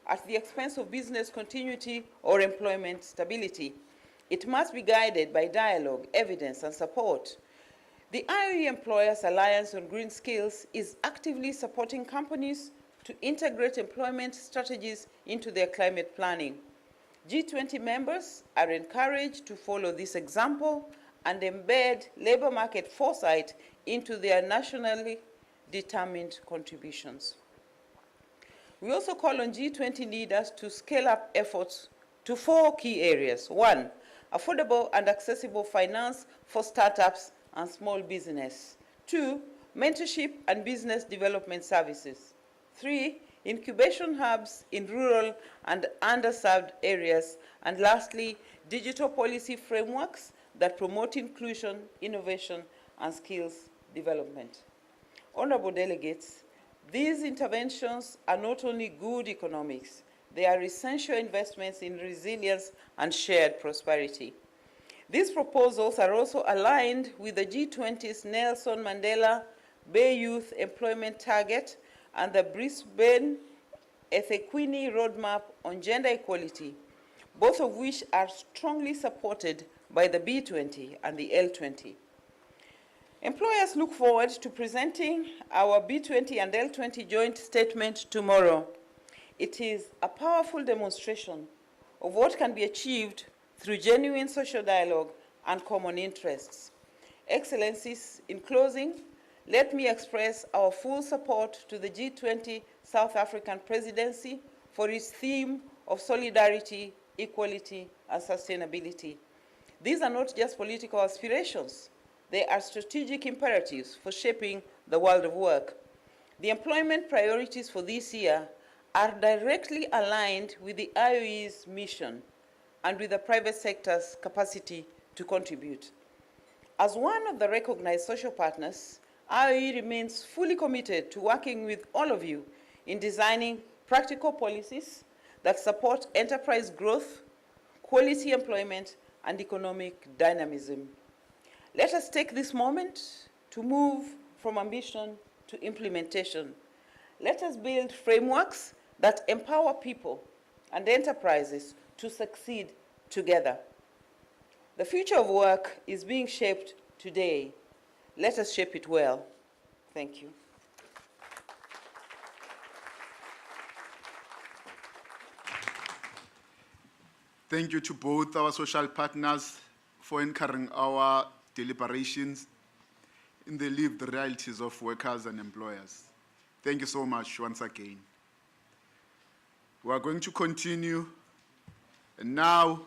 at the expense of business continuity or employment stability. It must be guided by dialogue, evidence, and support. The IOE Employers Alliance on Green Skills is actively supporting companies to integrate employment strategies into their climate planning. G20 members are encouraged to follow this example and embed labor market foresight into their nationally determined contributions. We also call on G20 leaders to scale up efforts to 4 key areas. 1, affordable and accessible finance for startups and small business. 2, mentorship and business development services. 3, incubation hubs in rural and underserved areas. And lastly, digital policy frameworks that promote inclusion, innovation, and skills development. Honorable delegates, these interventions are not only good economics, they are essential investments in resilience and shared prosperity. These proposals are also aligned with the G20's Nelson Mandela Bay Youth Employment Target and the Brisbane eThekwini Roadmap on Gender Equality, both of which are strongly supported by the B20 and the L20. Employers look forward to presenting our B20 and L20 joint statement tomorrow. It is a powerful demonstration of what can be achieved through genuine social dialogue and common interests. Excellencies, in closing, let me express our full support to the G20 South African presidency for its theme of solidarity, equality, and sustainability. These are not just political aspirations. They are strategic imperatives for shaping the world of work. The employment priorities for this year are directly aligned with the IOE's mission and with the private sector's capacity to contribute. As one of the recognized social partners, IOE remains fully committed to working with all of you in designing practical policies that support enterprise growth, quality employment, and economic dynamism. Let us take this moment to move from ambition to implementation. Let us build frameworks that empower people and enterprises to succeed together. The future of work is being shaped today. Let us shape it well. Thank you. Thank you to both our social partners for anchoring our deliberations in the lived realities of workers and employers. Thank you so much once again. We are going to continue, and now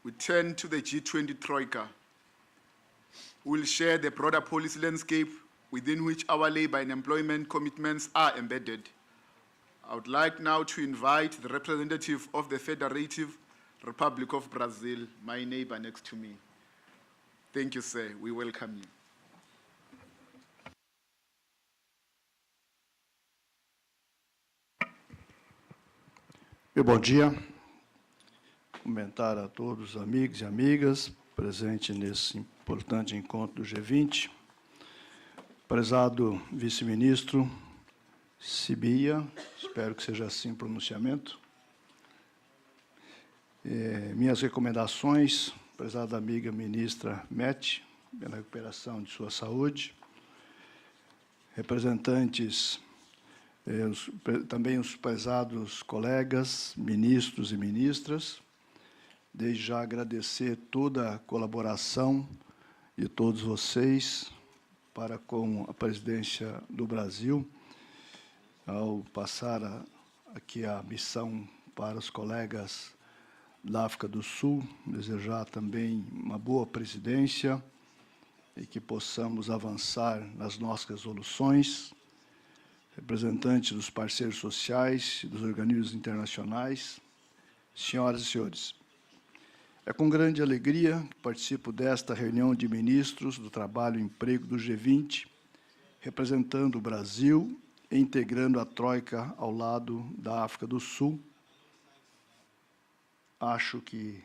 we turn to the G20 Troika. We'll share the broader policy landscape within which our labor and employment commitments are embedded. I would like now to invite the representative of the Federative Republic of Brazil, my neighbor next to me. Thank you, sir. We welcome you. Bom dia. Cumprimentar a todos os amigos e amigas presentes nesse importante encontro do G20. Prezado vice-ministro Sibia, espero que seja assim o pronunciamento. Minhas recomendações, prezada amiga ministra Mete, pela recuperação de sua saúde. Representantes, também os prezados colegas, ministros e ministras, desde já agradecer toda a colaboração de todos vocês para com a presidência do Brasil, ao passar aqui a missão para os colegas da África do Sul, desejar também uma boa presidência e que possamos avançar nas nossas resoluções. Representantes dos parceiros sociais e dos organismos internacionais, senhoras e senhores, é com grande alegria que participo desta reunião de ministros do Trabalho e Emprego do G20, representando o Brasil e integrando a Troika ao lado da África do Sul. Acho que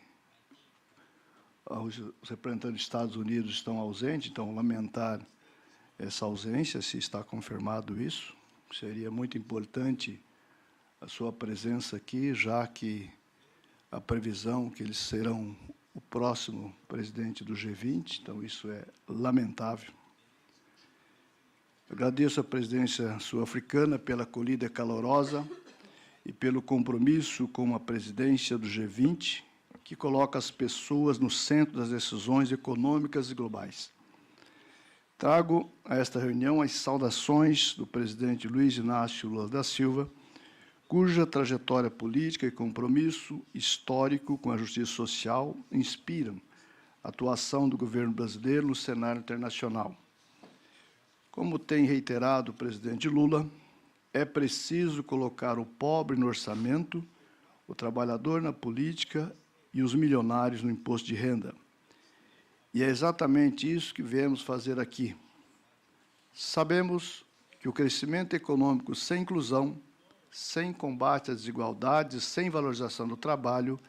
os representantes dos Estados Unidos estão ausentes, então lamentar essa ausência, se está confirmado isso. Seria muito importante a sua presença aqui, já que a previsão que eles serão o próximo presidente do G20, então isso é lamentável. Eu agradeço a presidência sul-africana pela acolhida calorosa e pelo compromisso com a presidência do G20, que coloca as pessoas no centro das decisões econômicas e globais. Trago a esta reunião as saudações do presidente Luiz Inácio Lula da Silva, cuja trajetória política e compromisso histórico com a justiça social inspiram a atuação do governo brasileiro no cenário internacional. Como tem reiterado o presidente Lula, é preciso colocar o pobre no orçamento, o trabalhador na política e os milionários no imposto de renda. E é exatamente isso que viemos fazer aqui. Sabemos que o crescimento econômico sem inclusão, sem combate às desigualdades, sem valorização do trabalho,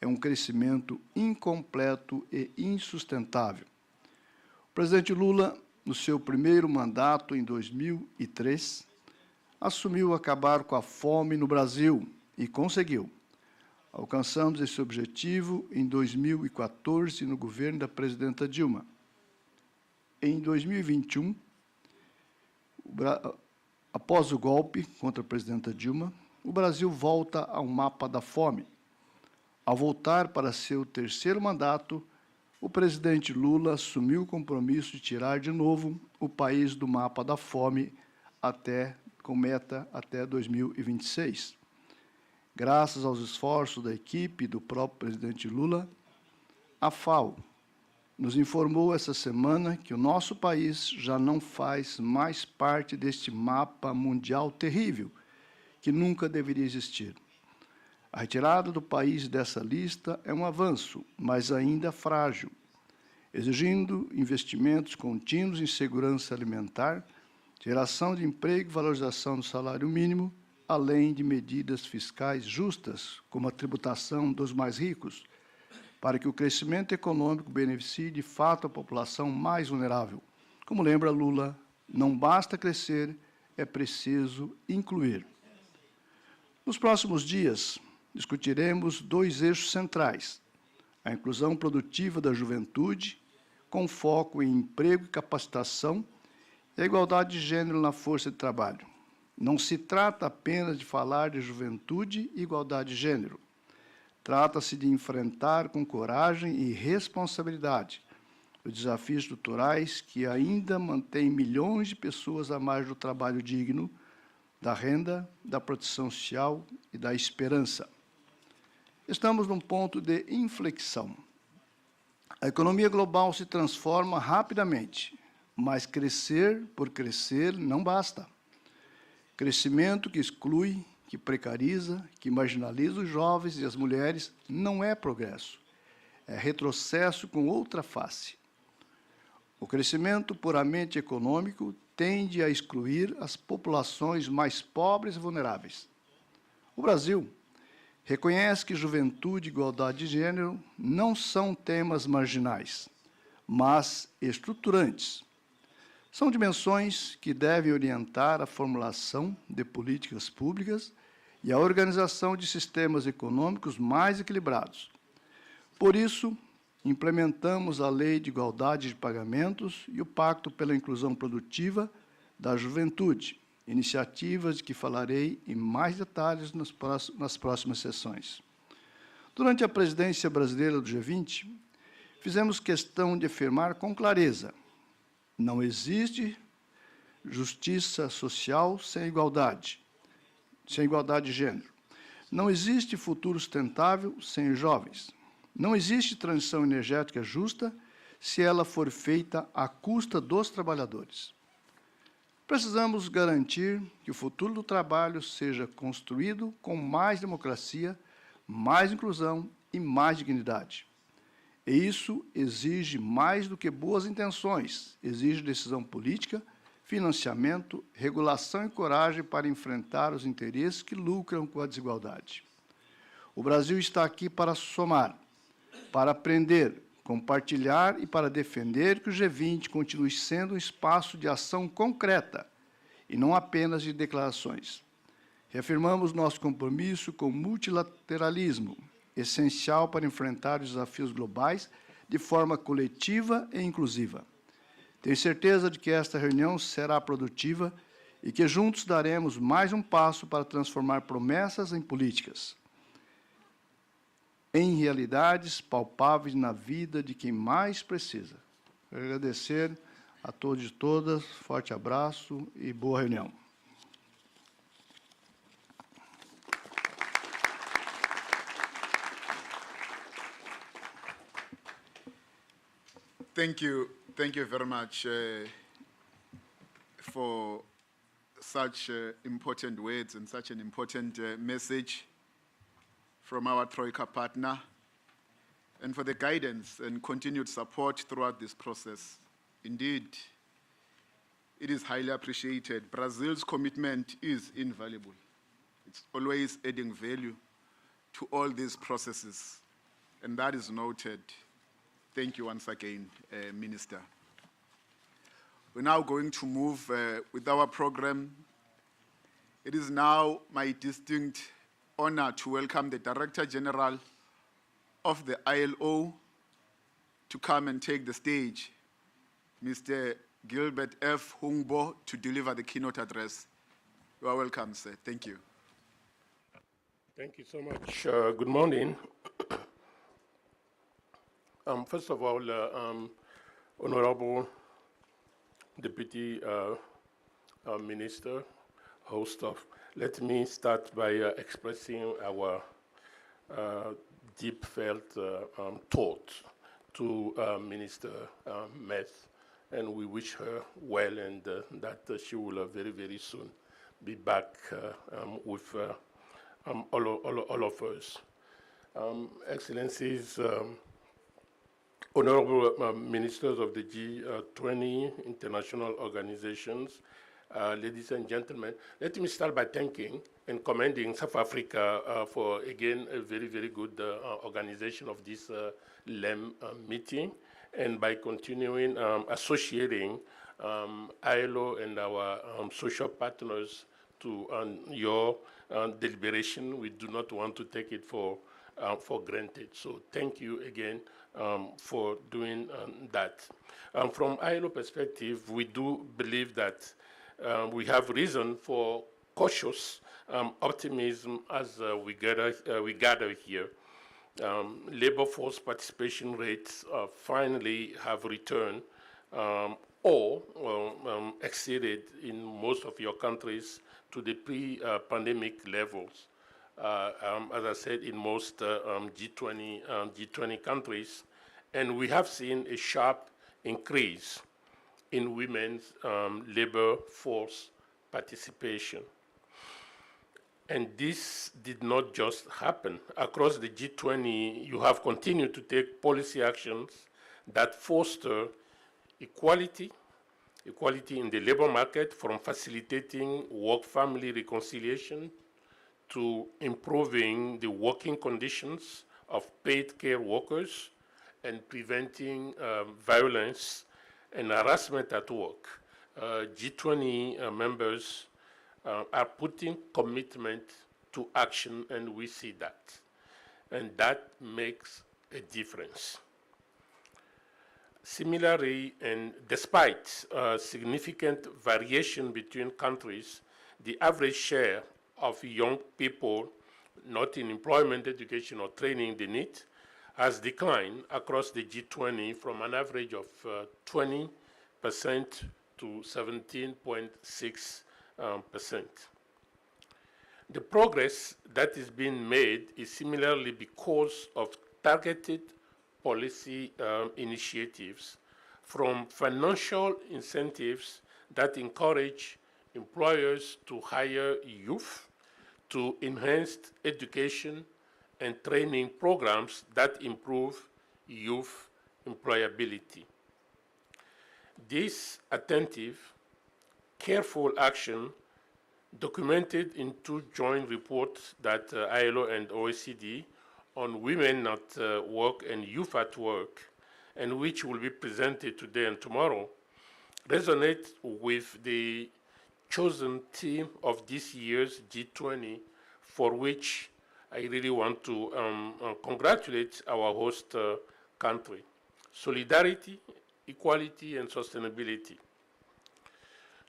é um crescimento incompleto e insustentável. O presidente Lula, no seu primeiro mandato, em 2003, assumiu acabar com a fome no Brasil e conseguiu. Alcançamos esse objetivo em 2014 no governo da presidenta Dilma. Em 2021, após o golpe contra a presidenta Dilma, o Brasil volta ao mapa da fome. Ao voltar para seu terceiro mandato, o presidente Lula assumiu o compromisso de tirar de novo o país do mapa da fome com meta até 2026. Graças aos esforços da equipe e do próprio presidente Lula, a FAO nos informou essa semana que o nosso país já não faz mais parte deste mapa mundial terrível, que nunca deveria existir. A retirada do país dessa lista é um avanço, mas ainda frágil, exigindo investimentos contínuos em segurança alimentar, geração de emprego e valorização do salário mínimo, além de medidas fiscais justas, como a tributação dos mais ricos, para que o crescimento econômico beneficie de fato a população mais vulnerável. Como lembra Lula, não basta crescer, é preciso incluir. Nos próximos dias, discutiremos 2 eixos centrais: a inclusão produtiva da juventude, com foco em emprego e capacitação, e a igualdade de gênero na força de trabalho. Não se trata apenas de falar de juventude e igualdade de gênero. Trata-se de enfrentar com coragem e responsabilidade os desafios estruturais que ainda mantêm milhões de pessoas à margem do trabalho digno, da renda, da proteção social e da esperança. Estamos num ponto de inflexão. A economia global se transforma rapidamente, mas crescer por crescer não basta. Crescimento que exclui, que precariza, que marginaliza os jovens e as mulheres não é progresso. É retrocesso com outra face. O crescimento puramente econômico tende a excluir as populações mais pobres e vulneráveis. O Brasil reconhece que juventude e igualdade de gênero não são temas marginais, mas estruturantes. São dimensões que devem orientar a formulação de políticas públicas e a organização de sistemas econômicos mais equilibrados. Por isso, implementamos a Lei de Igualdade de Pagamentos e o Pacto pela Inclusão Produtiva da Juventude, iniciativas de que falarei em mais detalhes nas próximas sessões. Durante a presidência brasileira do G20, fizemos questão de afirmar com clareza: não existe justiça social sem igualdade de gênero. Não existe futuro sustentável sem os jovens. Não existe transição energética justa se ela for feita à custa dos trabalhadores. Precisamos garantir que o futuro do trabalho seja construído com mais democracia, mais inclusão e mais dignidade. E isso exige mais do que boas intenções, exige decisão política, financiamento, regulação e coragem para enfrentar os interesses que lucram com a desigualdade. O Brasil está aqui para somar, para aprender, compartilhar e para defender que o G20 continue sendo um espaço de ação concreta e não apenas de declarações. Reafirmamos nosso compromisso com o multilateralismo, essencial para enfrentar os desafios globais de forma coletiva e inclusiva. Tenho certeza de que esta reunião será produtiva e que juntos daremos mais um passo para transformar promessas em políticas, em realidades palpáveis na vida de quem mais precisa. Quero agradecer a todos e todas, forte abraço e boa reunião. Thank you very much for such important words and such an important message from our Troika partner, and for the guidance and continued support throughout this process. Indeed, it is highly appreciated. Brazil's commitment is invaluable. It's always adding value to all these processes, and that is noted. Thank you once again, Minister. We're now going to move with our program. It is now my distinct honor to welcome the Director General of the ILO to come and take the stage, Mr. Gilbert F. Hungbo, to deliver the keynote address. You are welcome, sir. Thank you. Thank you so much. Good morning. First of all, Honorable Deputy Minister, host of, let me start by expressing our deep felt thoughts to Minister Meth, and we wish her well, and that she will very, very soon be back with all of us. Excellencies, honorable ministers of the G20 international organizations, ladies and gentlemen, let me start by thanking and commending South Africa for, again, a very, very good organization of this LEMM meeting, and by continuing associating ILO and our social partners to your deliberation. We do not want to take it for granted. So thank you again for doing that. From ILO perspective, we do believe that we have reason for cautious optimism as we gather here. Labor force participation rates finally have returned or exceeded in most of your countries to the pre-pandemic levels. As I said, in most G20 countries, and we have seen a sharp increase in women's labor force participation. And this did not just happen. Across the G20, you have continued to take policy actions that foster equality in the labor market, from facilitating work-family reconciliation to improving the working conditions of paid care workers and preventing violence and harassment at work. G20 members are putting commitment to action, and we see that. And that makes a difference. Similarly, and despite significant variation between countries, the average share of young people not in employment, education, or training they need has declined across the G20 from an average of 20% to 17.6%. The progress that is being made is similarly because of targeted policy initiatives, from financial incentives that encourage employers to hire youth, to enhanced education and training programs that improve youth employability. This attentive, careful action, documented in two joint reports that ILO and OECD on women at work and youth at work, and which will be presented today and tomorrow, resonate with the chosen theme of this year's G20, for which I really want to congratulate our host country: solidarity, equality, and sustainability.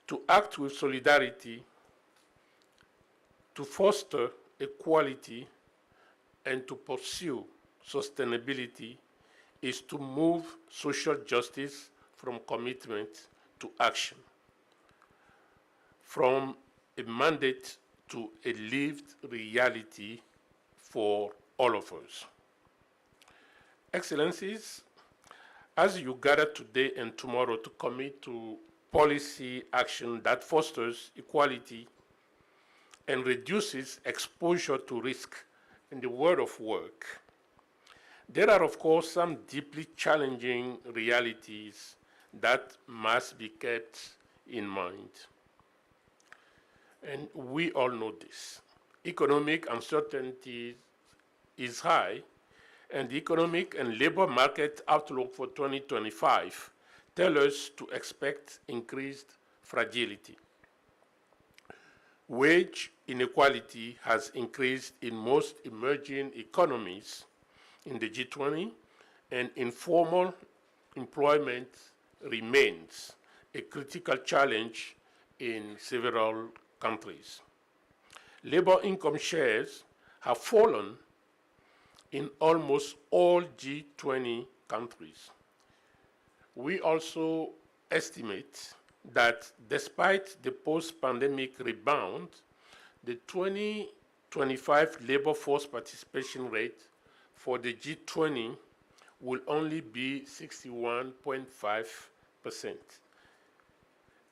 To act with solidarity, to foster equality, and to pursue sustainability is to move social justice from commitment to action, from a mandate to a lived reality for all of us. Excellencies, as you gather today and tomorrow to commit to policy action that fosters equality and reduces exposure to risk in the world of work, there are, of course, some deeply challenging realities that must be kept in mind. And we all know this. Economic uncertainty is high, and the economic and labor market outlook for 2025 tell us to expect increased fragility. Wage inequality has increased in most emerging economies in the G20, and informal employment remains a critical challenge in several countries. Labor income shares have fallen in almost all G20 countries. We also estimate that despite the post-pandemic rebound, the 2025 labor force participation rate for the G20 will only be 61.5%.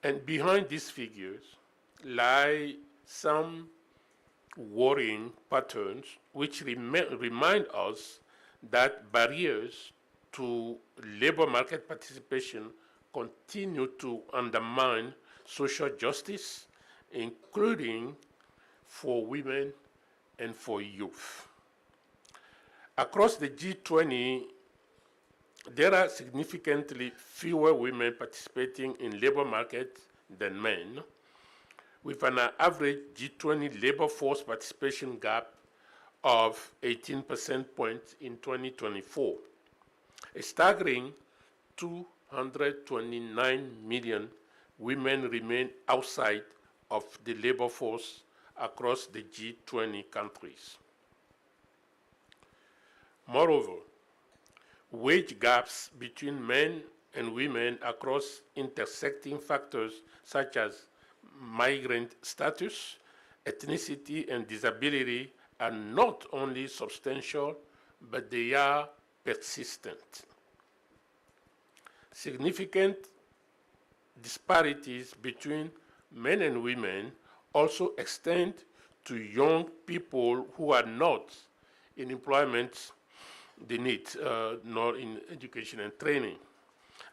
And behind these figures lie some worrying patterns which remind us that barriers to labor market participation continue to undermine social justice, including for women and for youth. Across the G20, there are significantly fewer women participating in labor market than men, with an average G20 labor force participation gap of 18 percentage points in 2024. A staggering 229 million women remain outside of the labor force across the G20 countries. Moreover, wage gaps between men and women across intersecting factors such as migrant status, ethnicity, and disability are not only substantial, but they are persistent. Significant disparities between men and women also extend to young people who are not in employment they need, nor in education and training.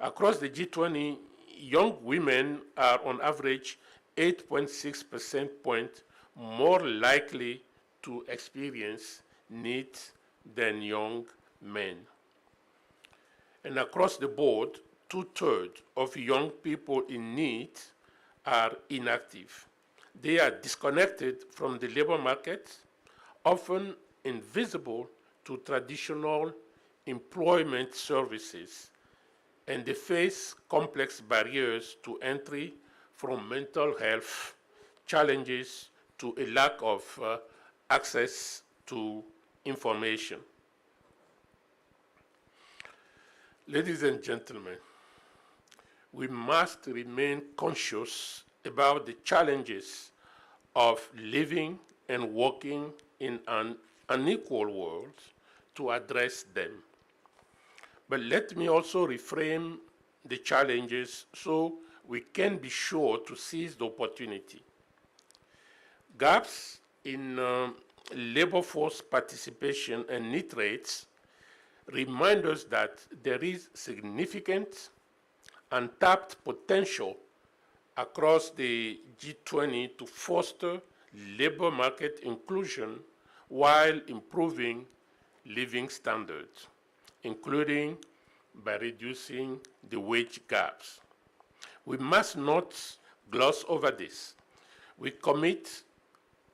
Across the G20, young women are on average 8.6 percentage points more likely to experience needs than young men. And across the board, 2/3 of young people in need are inactive. They are disconnected from the labor market, often invisible to traditional employment services, and they face complex barriers to entry, from mental health challenges to a lack of access to information. Ladies and gentlemen, we must remain conscious about the challenges of living and working in an unequal world to address them. But let me also reframe the challenges so we can be sure to seize the opportunity. Gaps in labor force participation and need rates remind us that there is significant untapped potential across the G20 to foster labor market inclusion while improving living standards, including by reducing the wage gaps. We must not gloss over this. We commit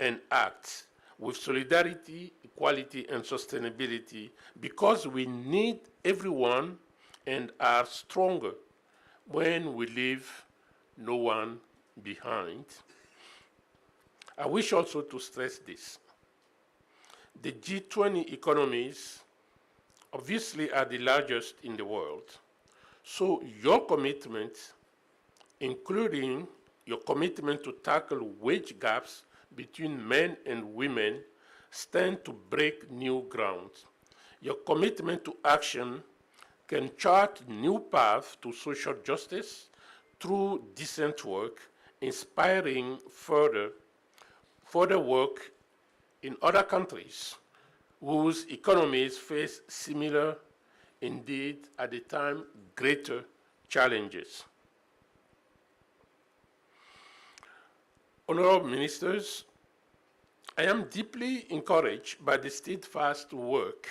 and act with solidarity, equality, and sustainability because we need everyone and are stronger when we leave no one behind. I wish also to stress this. The G20 economies obviously are the largest in the world. So your commitment, including your commitment to tackle wage gaps between men and women, stand to break new ground. Your commitment to action can chart new paths to social justice through decent work, inspiring further work in other countries whose economies face similar, indeed at the time greater, challenges. Honorable Ministers, I am deeply encouraged by the steadfast work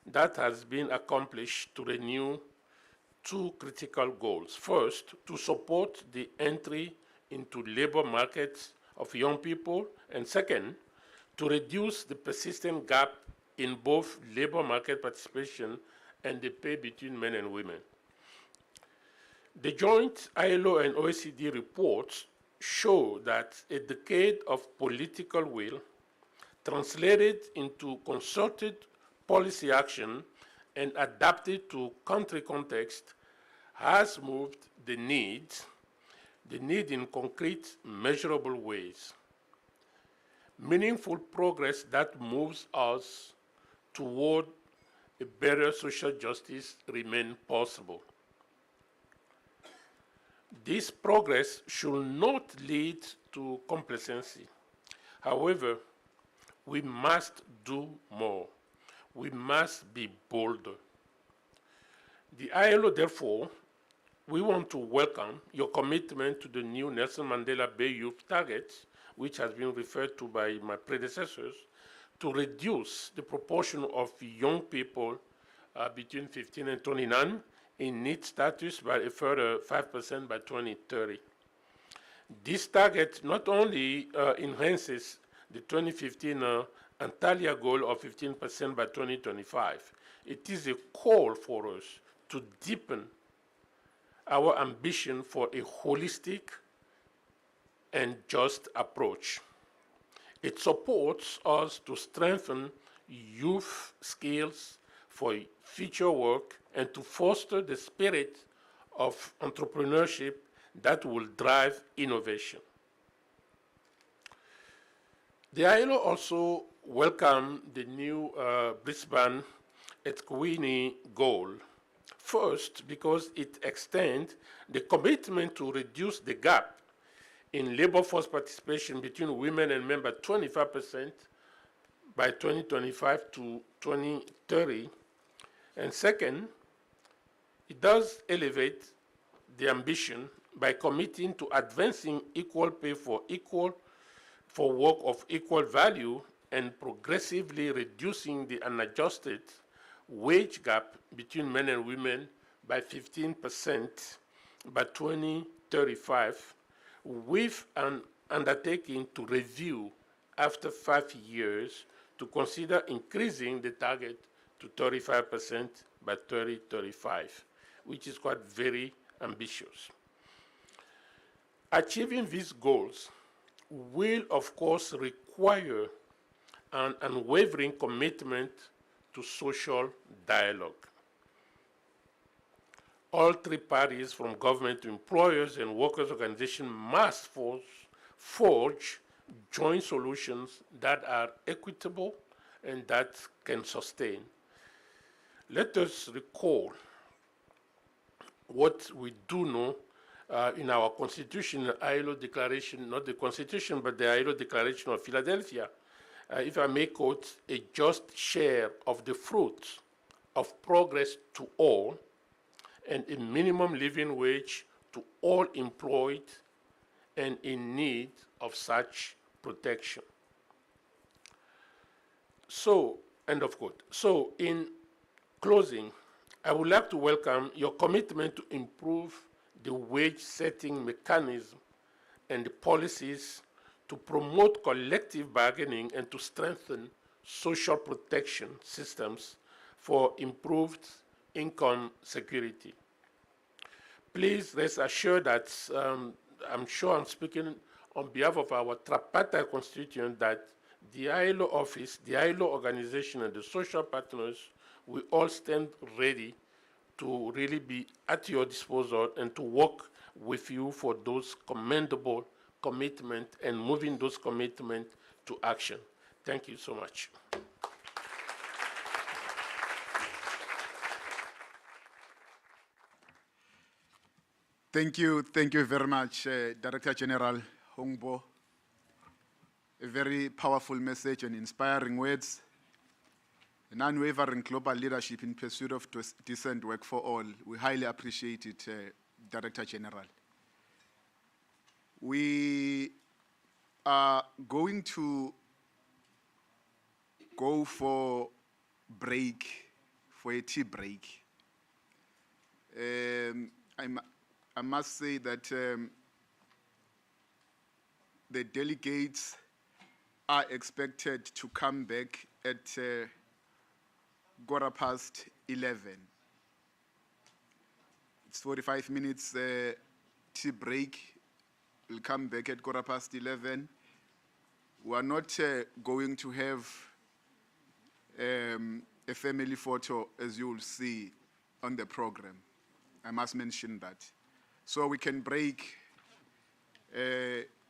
that has been accomplished to renew two critical goals. First, to support the entry into labor markets of young people, and second, to reduce the persistent gap in both labor market participation and the pay between men and women. The joint ILO and OECD reports show that a decade of political will translated into concerted policy action and adapted to country context has moved the need in concrete, measurable ways. Meaningful progress that moves us toward a better social justice remain possible. This progress should not lead to complacency. However, we must do more. We must be bolder. The ILO, therefore, we want to welcome your commitment to the new Nelson Mandela Bay Youth targets, which has been referred to by my predecessors, to reduce the proportion of young people between 15 and 29 in need status by a further 5% by 2030. This target not only enhances the 2015 Antalya goal of 15% by 2025, it is a call for us to deepen our ambition for a holistic and just approach. It supports us to strengthen youth skills for future work and to foster the spirit of entrepreneurship that will drive innovation. The ILO also welcomed the new Brisbane Equine goal. First, because it extends the commitment to reduce the gap in labor force participation between women and men by 25% by 2025 to 2030. And second, it does elevate the ambition by committing to advancing equal pay for work of equal value and progressively reducing the unadjusted wage gap between men and women by 15% by 2035, with an undertaking to review after 5 years to consider increasing the target to 35% by 2035, which is quite very ambitious. Achieving these goals will, of course, require an unwavering commitment to social dialogue. All three parties, from government to employers and workers' organizations, must forge joint solutions that are equitable and that can sustain. Let us recall what we do know in our Constitution, the ILO Declaration, not the Constitution, but the ILO Declaration of Philadelphia. If I may quote, a just share of the fruits of progress to all, and a minimum living wage to all employed and in need of such protection. So, end of quote. So, in closing, I would like to welcome your commitment to improve the wage setting mechanism and the policies to promote collective bargaining and to strengthen social protection systems for improved income security. Please rest assured that I'm sure I'm speaking on behalf of our tripartite constituent that the ILO office, the ILO organization, and the social partners will all stand ready to really be at your disposal and to work with you for those commendable commitments and moving those commitments to action. Thank you so much. Thank you very much, Director General Hongbo. A very powerful message and inspiring words. An unwavering global leadership in pursuit of decent work for all. We highly appreciate it, Director General. We are going to go for a tea break. I must say that the delegates are expected to come back at 11:15. It's 45 minutes tea break. We'll come back at 11:15. We are not going to have a family photo, as you will see on the program. I must mention that. So we can break,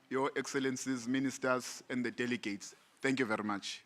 Your Excellencies, ministers, and the delegates. Thank you very much.